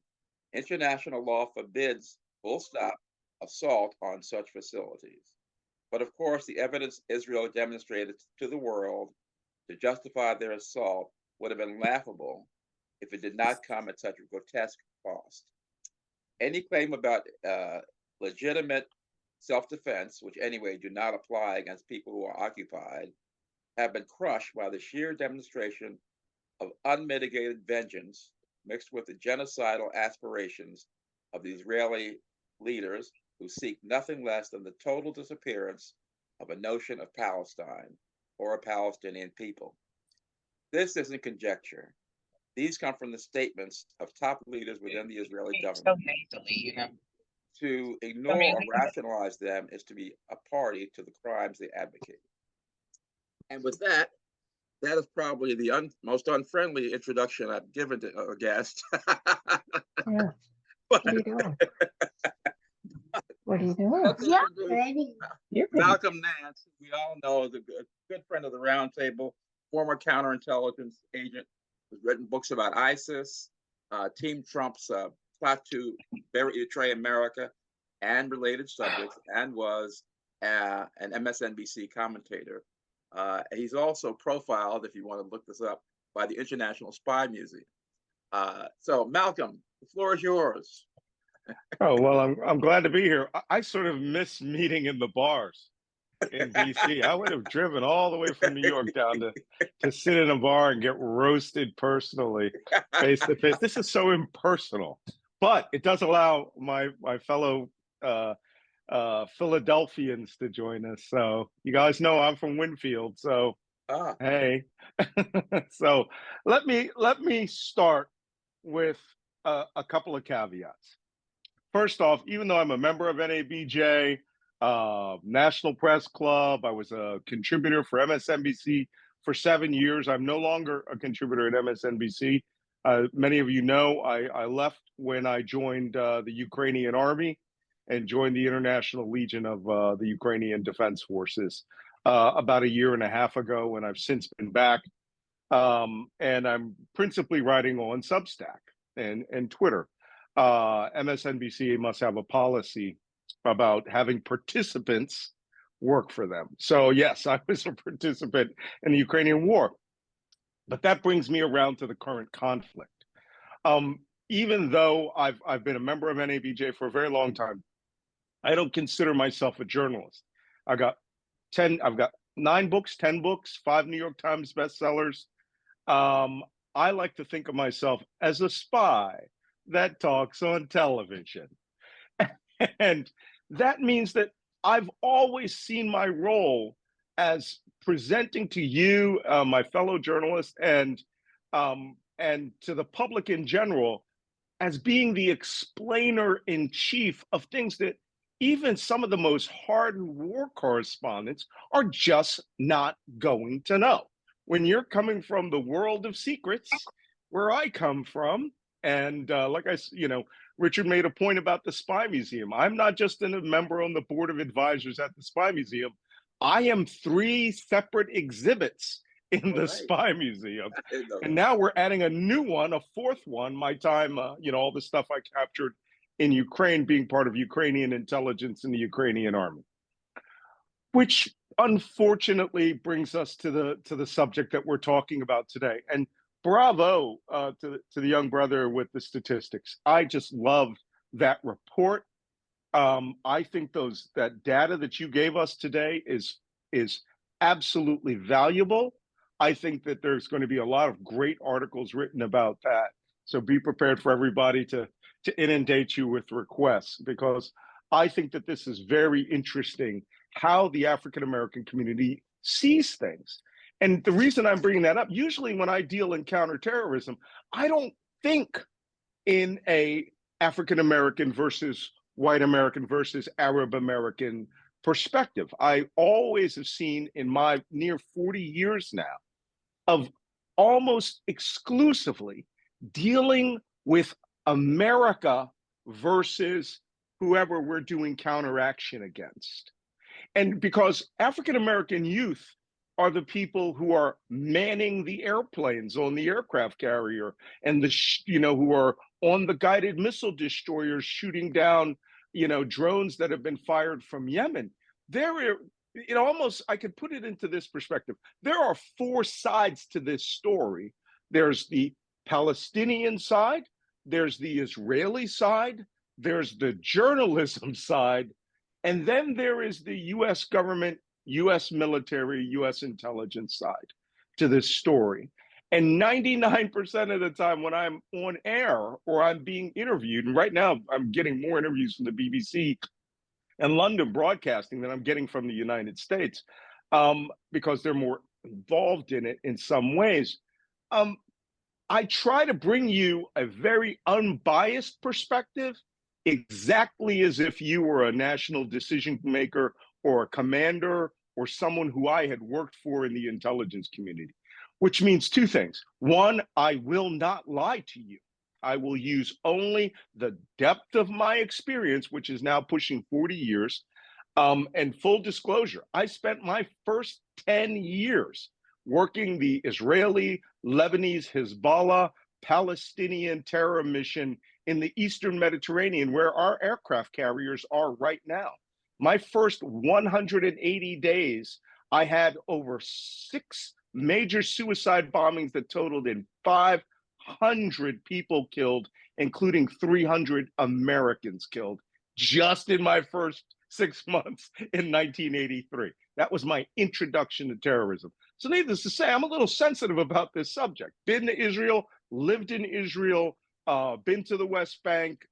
international law forbids, full stop, assault on such facilities. But of course, the evidence Israel demonstrated to the world to justify their assault would have been laughable if it did not come at such a grotesque cost. Any claim about legitimate self-defense, which anyway do not apply against people who are occupied, have been crushed by the sheer demonstration of unmitigated vengeance mixed with the genocidal aspirations of the Israeli leaders who seek nothing less than the total disappearance of a notion of Palestine or a Palestinian people. This isn't conjecture. These come from the statements of top leaders within the Israeli government. To ignore or rationalize them is to be a party to the crimes they advocate. And with that, that is probably the most unfriendly introduction I've given to a guest. Yeah. But, What are you doing? What are you doing? Malcolm Nance, we all know, is a good friend of the Roundtable, former counterintelligence agent, who's written books about ISIS, Team Trump's plot to betray America, and related subjects, and was an MSNBC commentator. He's also profiled, if you want to look this up, by the International Spy Museum. So, Malcolm, the floor is yours. Oh, well, I'm glad to be here. I sort of miss meeting in the bars in DC. I would have driven all the way from New York down to sit in a bar and get roasted personally, face to face. This is so impersonal, but it does allow my fellow Philadelphians to join us. So you guys know I'm from Winfield. So hey, so let me start with a couple of caveats. First off, even though I'm a member of NABJ, National Press Club, I was a contributor for MSNBC for 7 years. I'm no longer a contributor at MSNBC. Many of you know I left when I joined the Ukrainian Army and joined the International Legion of the Ukrainian Defense Forces about a year and a half ago, and I've since been back. And I'm principally writing on Substack and Twitter. MSNBC must have a policy about having participants work for them. So yes, I was a participant in the Ukrainian war. But that brings me around to the current conflict. Even though I've been a member of NABJ for a very long time, I don't consider myself a journalist. I've got 9 books, 10 books, 5 New York Times bestsellers. I like to think of myself as a spy that talks on television. And that means that I've always seen my role as presenting to you, my fellow journalists, and to the public in general, as being the explainer in chief of things that even some of the most hardened war correspondents are just not going to know. When you're coming from the world of secrets, where I come from, and Richard made a point about the Spy Museum. I'm not just a member on the board of advisors at the Spy Museum. I am 3 separate exhibits in the Spy Museum. And now we're adding a new one, a 4th one, my time, all the stuff I captured in Ukraine, being part of Ukrainian intelligence in the Ukrainian army. Which unfortunately brings us to the subject that we're talking about today. And bravo to the young brother with the statistics. I just love that report. I think that data that you gave us today is absolutely valuable. I think that there's going to be a lot of great articles written about that. So be prepared for everybody to inundate you with requests, because I think that this is very interesting how the African American community sees things. And the reason I'm bringing that up, usually when I deal in counterterrorism, I don't think in a African American versus white American versus Arab American perspective. I always have seen in my near 40 years now of almost exclusively dealing with America versus whoever we're doing counteraction against. And because African American youth are the people who are manning the airplanes on the aircraft carrier, and who are on the guided missile destroyers shooting down, drones that have been fired from Yemen. I could put it into this perspective. There are 4 sides to this story. There's the Palestinian side, there's the Israeli side, there's the journalism side, And then there is the US government, US military, US intelligence side to this story. And 99% of the time when I'm on air or I'm being interviewed, and right now I'm getting more interviews from the BBC and London Broadcasting than I'm getting from the United States, because they're more involved in it in some ways. I try to bring you a very unbiased perspective, exactly as if you were a national decision maker or a commander or someone who I had worked for in the intelligence community, which means two things. One, I will not lie to you. I will use only the depth of my experience, which is now pushing 40 years. And full disclosure, I spent my first 10 years working the Israeli, Lebanese, Hezbollah, Palestinian terror mission in the Eastern Mediterranean, where our aircraft carriers are right now. My first 180 days, I had over 6 major suicide bombings that totaled in 500 people killed, including 300 Americans killed, just in my first 6 months in 1983. That was my introduction to terrorism. So needless to say, I'm a little sensitive about this subject. Been to Israel, lived in Israel, been to the West Bank,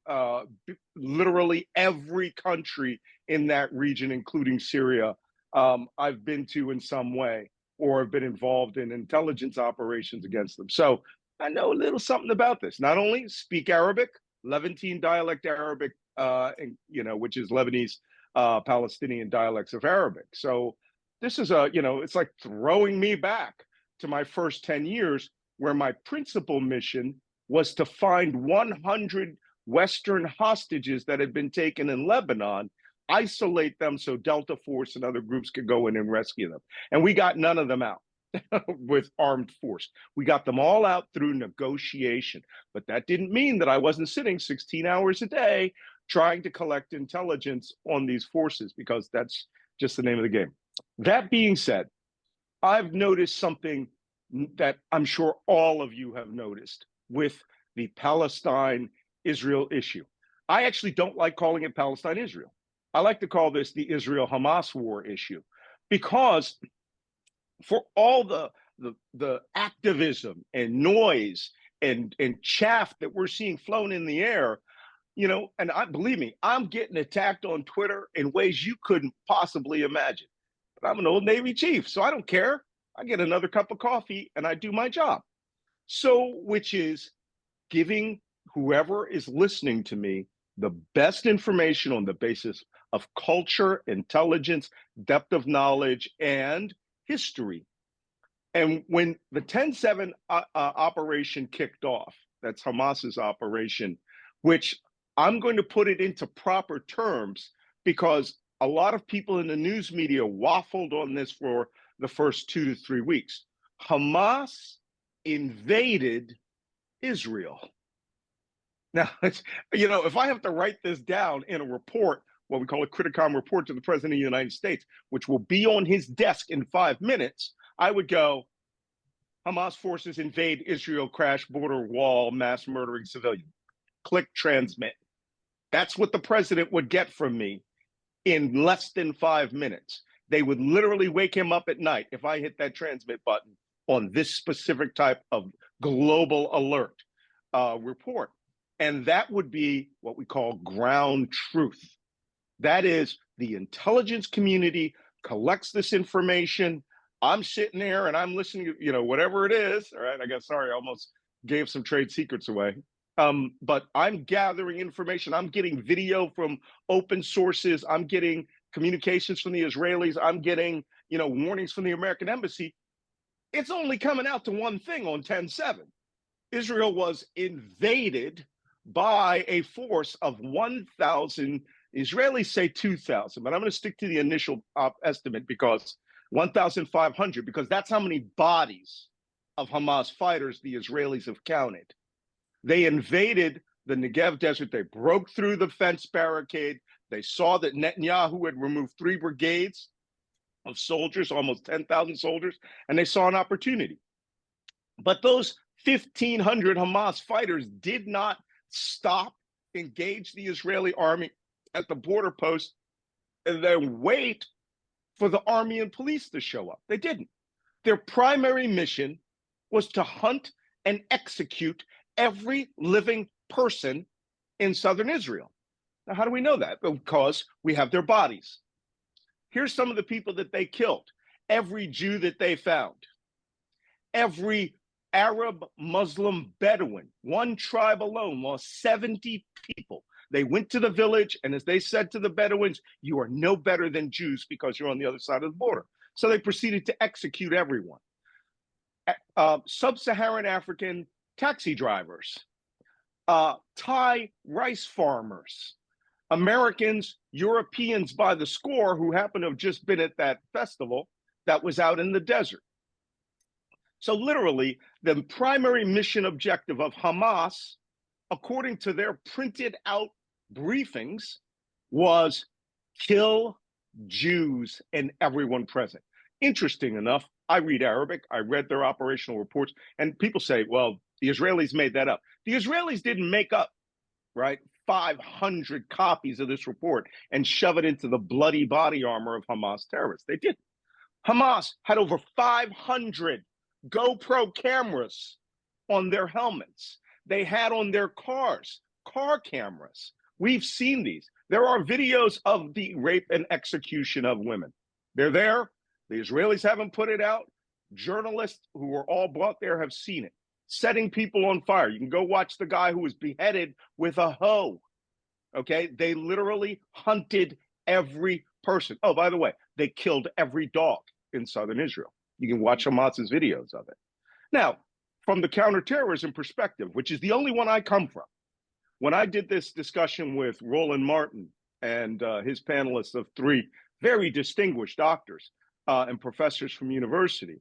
literally every country in that region, including Syria, I've been to in some way, or have been involved in intelligence operations against them. So I know a little something about this. Not only speak Arabic, Levantine dialect Arabic, and, which is Lebanese, Palestinian dialects of Arabic. So this is it's like throwing me back to my first 10 years, where my principal mission was to find 100 Western hostages that had been taken in Lebanon, isolate them so Delta Force and other groups could go in and rescue them. And we got none of them out with armed force. We got them all out through negotiation. But that didn't mean that I wasn't sitting 16 hours a day trying to collect intelligence on these forces, because that's just the name of the game. That being said, I've noticed something that I'm sure all of you have noticed with the Palestine-Israel issue. I actually don't like calling it Palestine-Israel. I like to call this the Israel-Hamas War issue, because for all the activism and noise and chaff that we're seeing flown in the air, and believe me, I'm getting attacked on Twitter in ways you couldn't possibly imagine. But I'm an old Navy chief, so I don't care. I get another cup of coffee and I do my job. So, which is giving whoever is listening to me the best information on the basis of culture, intelligence, depth of knowledge, and history. And when the 10/7 operation kicked off, that's Hamas's operation, which I'm going to put it into proper terms, because a lot of people in the news media waffled on this for the first 2 to 3 weeks. Hamas invaded Israel. Now, if I have to write this down in a report, what we call a Criticom report to the President of the United States, which will be on his desk in 5 minutes, I would go, Hamas forces invade Israel, crash border wall, mass murdering civilian. Click transmit. That's what the president would get from me in less than 5 minutes. They would literally wake him up at night if I hit that transmit button on this specific type of global alert report. And that would be what we call ground truth. That is, the intelligence community collects this information. I'm sitting there and I'm listening to, whatever it is. All right, I guess, sorry, I almost gave some trade secrets away. But I'm gathering information. I'm getting video from open sources. I'm getting communications from the Israelis. I'm getting, warnings from the American embassy. It's only coming out to one thing on 10/7. Israel was invaded by a force of 1,000. Israelis say 2,000, but I'm going to stick to the initial estimate, because 1,500, because that's how many bodies of Hamas fighters the Israelis have counted. They invaded the Negev desert. They broke through the fence barricade. They saw that Netanyahu had removed 3 brigades of soldiers, almost 10,000 soldiers, and they saw an opportunity. But those 1,500 Hamas fighters did not stop, engage the Israeli army at the border post, and then wait for the army and police to show up. They didn't. Their primary mission was to hunt and execute every living person in southern Israel. Now, how do we know that? Because we have their bodies. Here's some of the people that they killed. Every Jew that they found, every Arab, Muslim, Bedouin, one tribe alone lost 70 people. They went to the village, and as they said to the Bedouins, you are no better than Jews because you're on the other side of the border. So they proceeded to execute everyone. Sub-Saharan African taxi drivers, Thai rice farmers, Americans, Europeans by the score who happen to have just been at that festival that was out in the desert. So literally, the primary mission objective of Hamas, according to their printed out briefings, was kill Jews and everyone present. Interesting enough, I read Arabic, I read their operational reports, and people say, well, the Israelis made that up. The Israelis didn't make up, right, 500 copies of this report and shove it into the bloody body armor of Hamas terrorists. They didn't. Hamas had over 500 GoPro cameras on their helmets. They had on their cars, car cameras. We've seen these. There are videos of the rape and execution of women. They're there. The Israelis haven't put it out. Journalists who were all brought there have seen it. Setting people on fire. You can go watch the guy who was beheaded with a hoe. Okay? They literally hunted every person. Oh, by the way, they killed every dog in southern Israel. You can watch Hamas's videos of it. Now, from the counterterrorism perspective, which is the only one I come from, when I did this discussion with Roland Martin and his panelists of 3 very distinguished doctors and professors from university,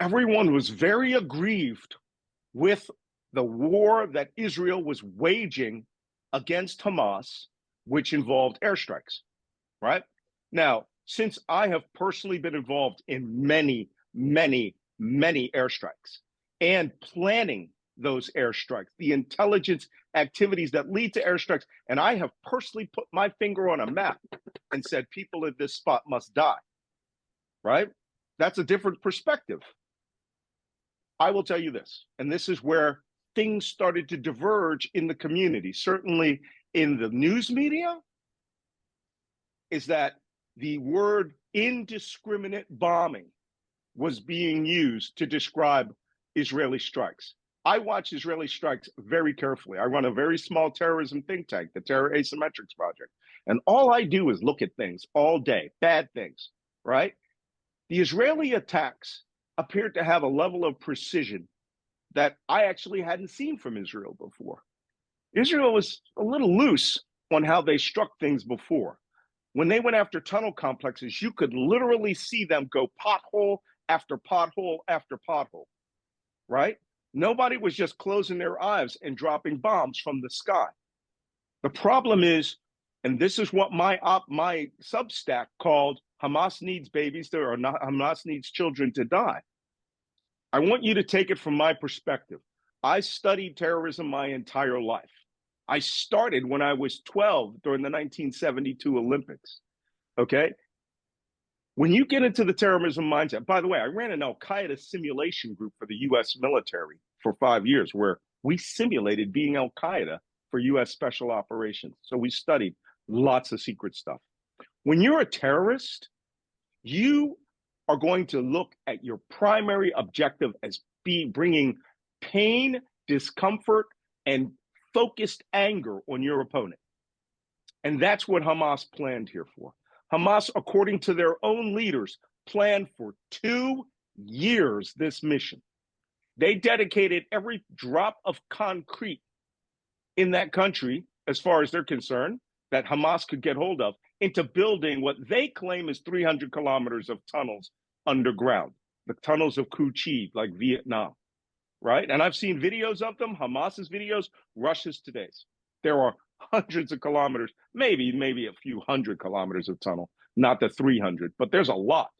everyone was very aggrieved with the war that Israel was waging against Hamas, which involved airstrikes, right? Now, since I have personally been involved in many, many, many airstrikes and planning those airstrikes, the intelligence activities that lead to airstrikes, and I have personally put my finger on a map and said people at this spot must die, right? That's a different perspective. I will tell you this, and this is where things started to diverge in the community, certainly in the news media, is that the word indiscriminate bombing was being used to describe Israeli strikes. I watch Israeli strikes very carefully. I run a very small terrorism think tank, the Terror Asymmetrics Project. And all I do is look at things all day, bad things, right? The Israeli attacks appeared to have a level of precision that I actually hadn't seen from Israel before. Israel was a little loose on how they struck things before. When they went after tunnel complexes, you could literally see them go pothole after pothole after pothole, right? Nobody was just closing their eyes and dropping bombs from the sky. The problem is, and this is what my Substack called Hamas needs babies to, or not, Hamas needs children to die. I want you to take it from my perspective. I studied terrorism my entire life. I started when I was 12 during the 1972 Olympics, okay? When you get into the terrorism mindset, by the way, I ran an Al-Qaeda simulation group for the US military for 5 years where we simulated being Al-Qaeda for US special operations. So we studied lots of secret stuff. When you're a terrorist, you are going to look at your primary objective as bringing pain, discomfort, and focused anger on your opponent. And that's what Hamas planned here for. Hamas, according to their own leaders, planned for 2 years this mission. They dedicated every drop of concrete in that country, as far as they're concerned, that Hamas could get hold of, into building what they claim is 300 kilometers of tunnels underground, the tunnels of Cu Chi, like Vietnam, right? And I've seen videos of them, Hamas's videos, Russia's today's. There are hundreds of kilometers, maybe a few hundred kilometers of tunnel, not the 300, but there's a lot.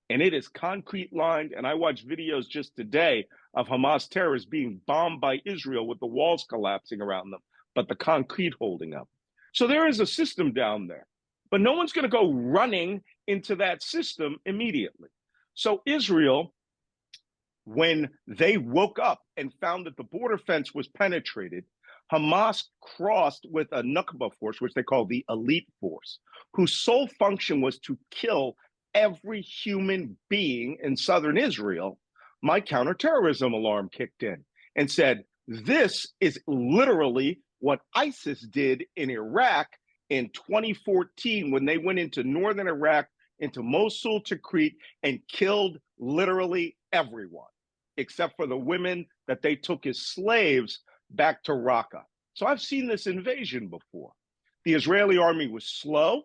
And it is concrete lined. And I watched videos just today of Hamas terrorists being bombed by Israel with the walls collapsing around them, but the concrete holding up. So there is a system down there. but no one's going to go running into that system immediately. So Israel, when they woke up and found that the border fence was penetrated, Hamas crossed with a Nukba force, which they call the elite force, whose sole function was to kill every human being in southern Israel. My counterterrorism alarm kicked in and said, this is literally what ISIS did in Iraq in 2014 when they went into northern Iraq, into Mosul, Tikrit, and killed literally everyone, except for the women that they took as slaves back to Raqqa. So I've seen this invasion before. The Israeli army was slow.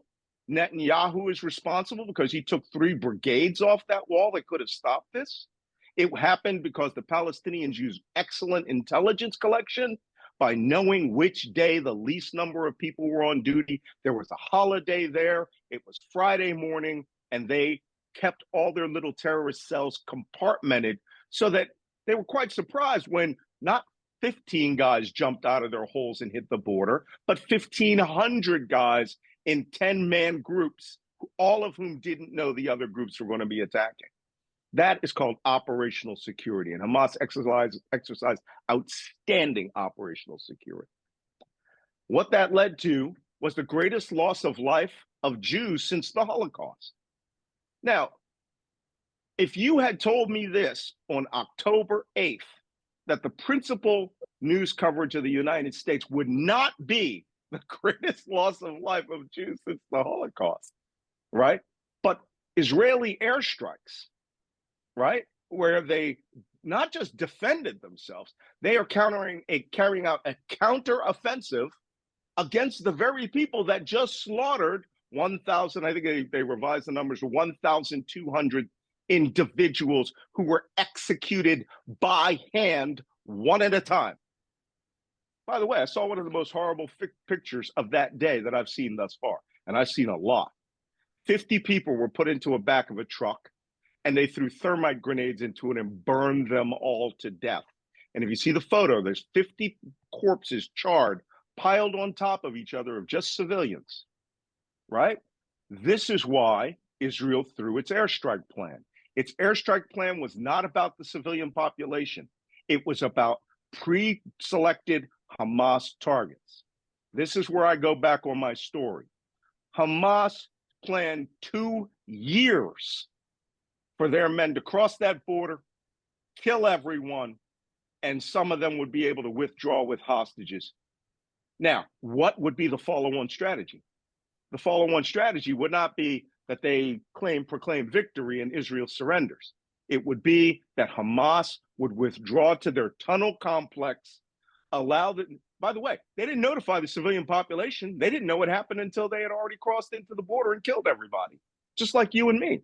Netanyahu is responsible because he took 3 brigades off that wall that could have stopped this. It happened because the Palestinians used excellent intelligence collection by knowing which day the least number of people were on duty. There was a holiday there. It was Friday morning, and they kept all their little terrorist cells compartmented so that they were quite surprised when not 15 guys jumped out of their holes and hit the border, but 1,500 guys in 10-man groups, all of whom didn't know the other groups were going to be attacking. That is called operational security, and Hamas exercised outstanding operational security. What that led to was the greatest loss of life of Jews since the Holocaust. Now, if you had told me this on October 8th, that the principal news coverage of the United States would not be the greatest loss of life of Jews since the Holocaust, right? But Israeli airstrikes, right, where they not just defended themselves, they are carrying out a counteroffensive against the very people that just slaughtered 1,000, I think they revised the numbers, 1,200 individuals who were executed by hand, one at a time. By the way, I saw one of the most horrible pictures of that day that I've seen thus far, and I've seen a lot. 50 people were put into a back of a truck, and they threw thermite grenades into it and burned them all to death. And if you see the photo, there's 50 corpses charred, piled on top of each other of just civilians, right? This is why Israel threw its airstrike plan. Its airstrike plan was not about the civilian population. It was about pre-selected Hamas targets. This is where I go back on my story. Hamas planned 2 years for their men to cross that border, kill everyone, and some of them would be able to withdraw with hostages. Now, what would be the follow-on strategy? The follow-on strategy would not be that they proclaim victory and Israel surrenders. It would be that Hamas would withdraw to their tunnel complex, by the way, they didn't notify the civilian population. They didn't know what happened until they had already crossed into the border and killed everybody, just like you and me.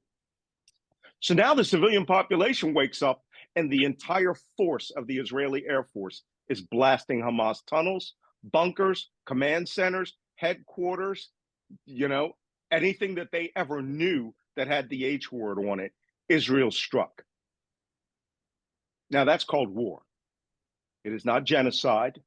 So now the civilian population wakes up and the entire force of the Israeli Air Force is blasting Hamas tunnels, bunkers, command centers, headquarters, anything that they ever knew that had the H word on it, Israel struck. Now that's called war. It is not genocide.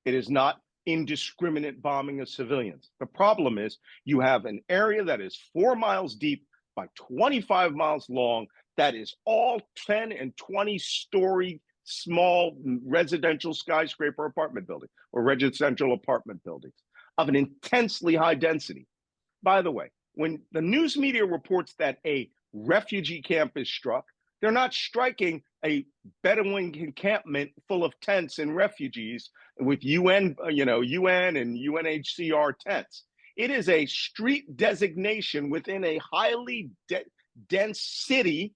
It is not indiscriminate bombing of civilians. The problem is you have an area that is 4 miles deep by 25 miles long that is all 10 and 20-story small residential skyscraper apartment building or residential apartment buildings of an intensely high density. By the way, when the news media reports that a refugee camp is struck, they're not striking a Bedouin encampment full of tents and refugees with UN and UNHCR tents. It is a street designation within a highly dense city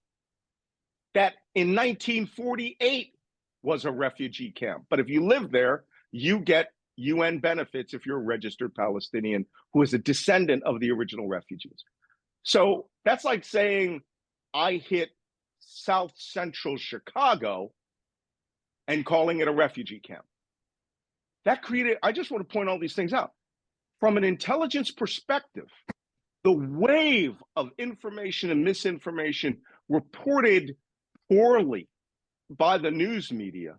that in 1948 was a refugee camp. But if you live there, you get UN benefits if you're a registered Palestinian who is a descendant of the original refugees. So that's like saying I hit South Central Chicago and calling it a refugee camp. That created, I just want to point all these things out. From an intelligence perspective, the wave of information and misinformation reported poorly by the news media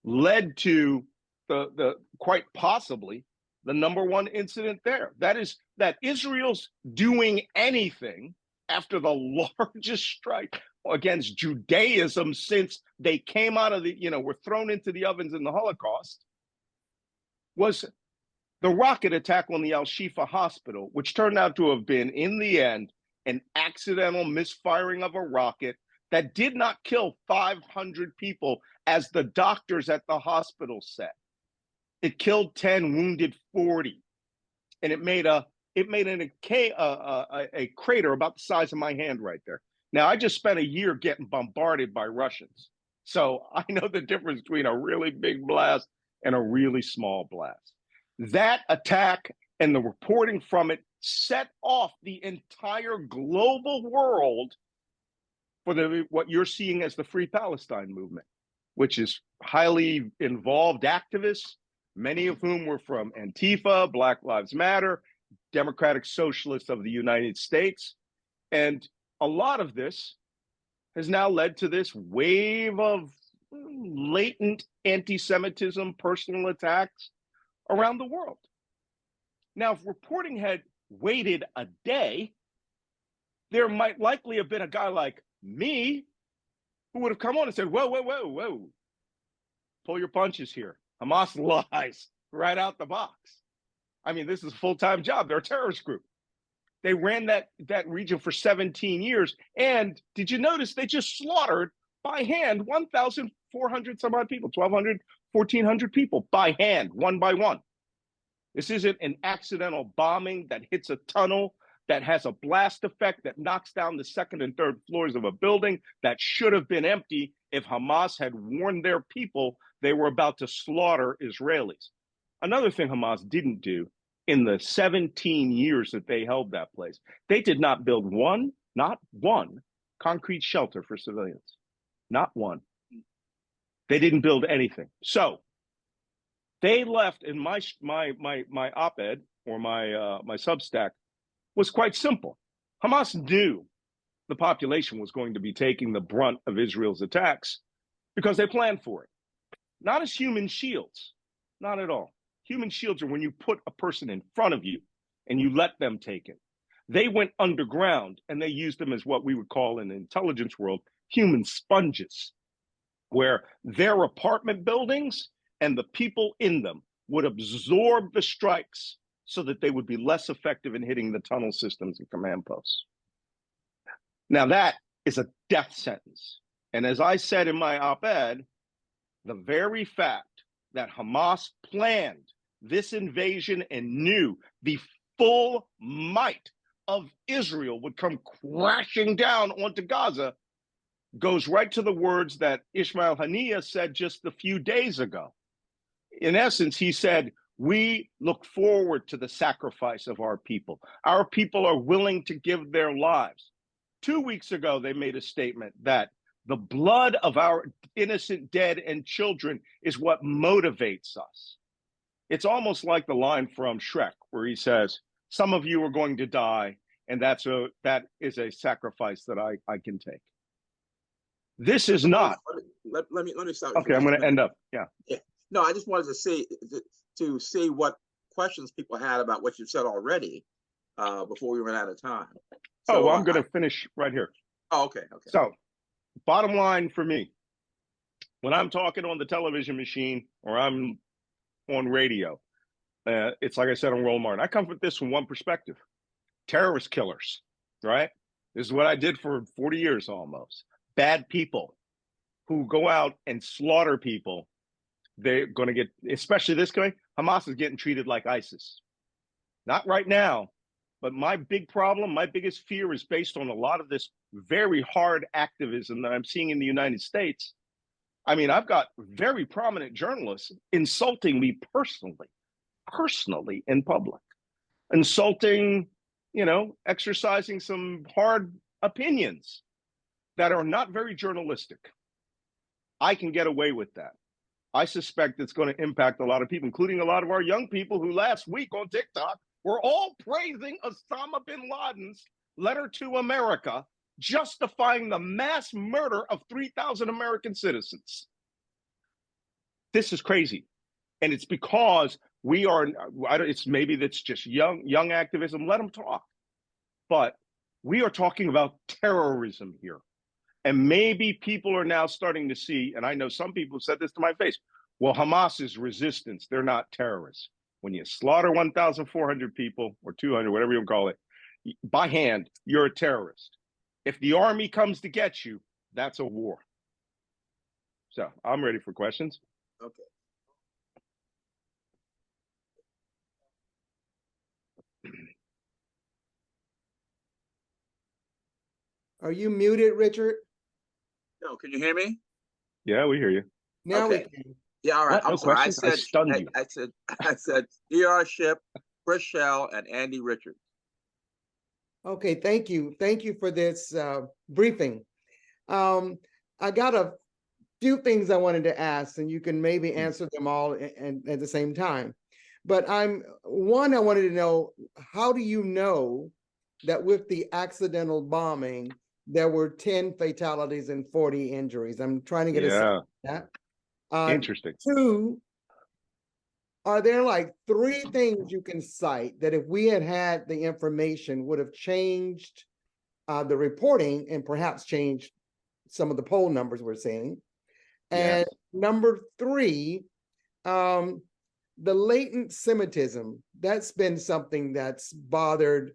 led to the quite possibly the #1 incident there. That is that Israel's doing anything after the largest strike against Judaism since they came out of the, were thrown into the ovens in the Holocaust, was the rocket attack on the Al-Shifa hospital, which turned out to have been, in the end, an accidental misfiring of a rocket that did not kill 500 people, as the doctors at the hospital said. It killed 10, wounded 40, and it made a crater about the size of my hand right there. Now, I just spent a year getting bombarded by Russians, so I know the difference between a really big blast and a really small blast. That attack and the reporting from it set off the entire global world for what you're seeing as the Free Palestine movement, which is highly involved activists, many of whom were from Antifa, Black Lives Matter, Democratic Socialists of the United States. And a lot of this has now led to this wave of latent anti-Semitism, personal attacks around the world. Now, if reporting had waited a day, there might likely have been a guy like me who would have come on and said, whoa, whoa, whoa, whoa, pull your punches here. Hamas lies right out the box. I mean, this is a full-time job. They're a terrorist group. They ran that region for 17 years. And did you notice they just slaughtered by hand 1,400 some odd people, 1,200, 1,400 people by hand, one by one. This isn't an accidental bombing that hits a tunnel that has a blast effect that knocks down the second and third floors of a building that should have been empty if Hamas had warned their people they were about to slaughter Israelis. Another thing Hamas didn't do in the 17 years that they held that place, they did not build not one concrete shelter for civilians. Not one. They didn't build anything. So they left, in my op-ed or my Substack was quite simple. Hamas knew the population was going to be taking the brunt of Israel's attacks because they planned for it. Not as human shields, not at all. Human shields are when you put a person in front of you and you let them take it. They went underground and they used them as what we would call in the intelligence world, human sponges, where their apartment buildings and the people in them would absorb the strikes so that they would be less effective in hitting the tunnel systems and command posts. Now that is a death sentence. And as I said in my op-ed, the very fact that Hamas planned this invasion and knew the full might of Israel would come crashing down onto Gaza goes right to the words that Ismail Haniyeh said just a few days ago. In essence, he said, we look forward to the sacrifice of our people. Our people are willing to give their lives. 2 weeks ago, they made a statement that the blood of our innocent dead and children is what motivates us. It's almost like the line from Shrek where he says, some of you are going to die, and that is a sacrifice that I can take. This is not. Let me stop. Okay, I'm going to end up. Yeah. No, I just wanted to see what questions people had about what you said already before we ran out of time. So, I'm going to finish right here. Oh, okay. So, bottom line for me, when I'm talking on the television machine or I'm on radio, it's like I said on Roll Martin, I come with this from one perspective. Terrorist killers, right? This is what I did for 40 years almost. Bad people who go out and slaughter people. They're going to get, especially this guy, Hamas is getting treated like ISIS. Not right now, but my big problem, my biggest fear is based on a lot of this very hard activism that I'm seeing in the United States. I mean, I've got very prominent journalists insulting me personally in public, insulting, exercising some hard opinions that are not very journalistic. I can get away with that. I suspect it's going to impact a lot of people, including a lot of our young people who last week on TikTok were all praising Osama bin Laden's letter to America, justifying the mass murder of 3,000 American citizens. This is crazy. And it's because It's maybe that's just young activism. Let them talk. But we are talking about terrorism here. And maybe people are now starting to see, and I know some people have said this to my face, well, Hamas is resistance. They're not terrorists. When you slaughter 1,400 people or 200, whatever you call it, by hand, you're a terrorist. If the army comes to get you, that's a war. So I'm ready for questions. Okay. Are you muted, Richard? No, can you hear me? Yeah, we hear you. Now Okay. we can. Yeah, all right. What? No I'm sorry. questions? I stunned you. I said DR Ship, Chris Shell, and Andy Richards. Okay, thank you. Thank you for this briefing. I got a few things I wanted to ask, and you can maybe answer them all at the same time. But I wanted to know, how do you know that with the accidental bombing, there were 10 fatalities and 40 injuries? I'm trying to get a sense of that. Interesting. 2, are there like 3 things you can cite that if we had the information would have changed the reporting and perhaps changed some of the poll numbers we're seeing? And number 3, the latent Semitism, that's been something that's bothered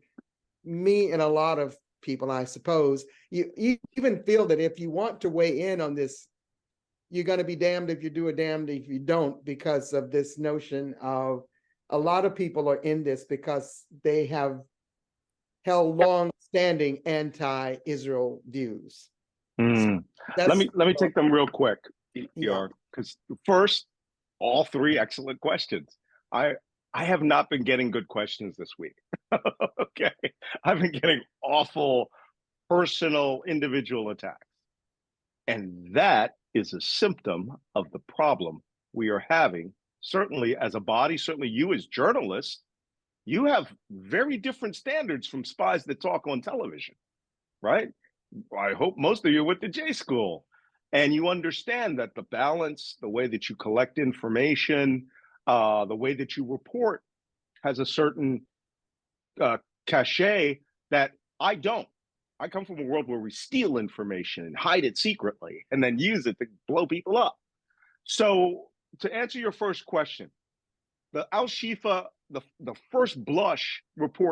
me and a lot of people, I suppose. You even feel that if you want to weigh in on this, you're going to be damned if you do, or damned if you don't, because of this notion of a lot of people are in this because they have held long-standing anti-Israel views. Let me take them real quick, because first, all 3 excellent questions. I have not been getting good questions this week. Okay, I've been getting awful personal individual attacks, and that is a symptom of the problem we are having. Certainly, as a body, certainly you as journalists, you have very different standards from spies that talk on television, right? I hope most of you went to J school, and you understand that the balance, the way that you collect information, the way that you report has a certain cachet that I don't. I come from a world where we steal information and hide it secretly and then use it to blow people up. So to answer your first question, the Al-Shifa, the first blush report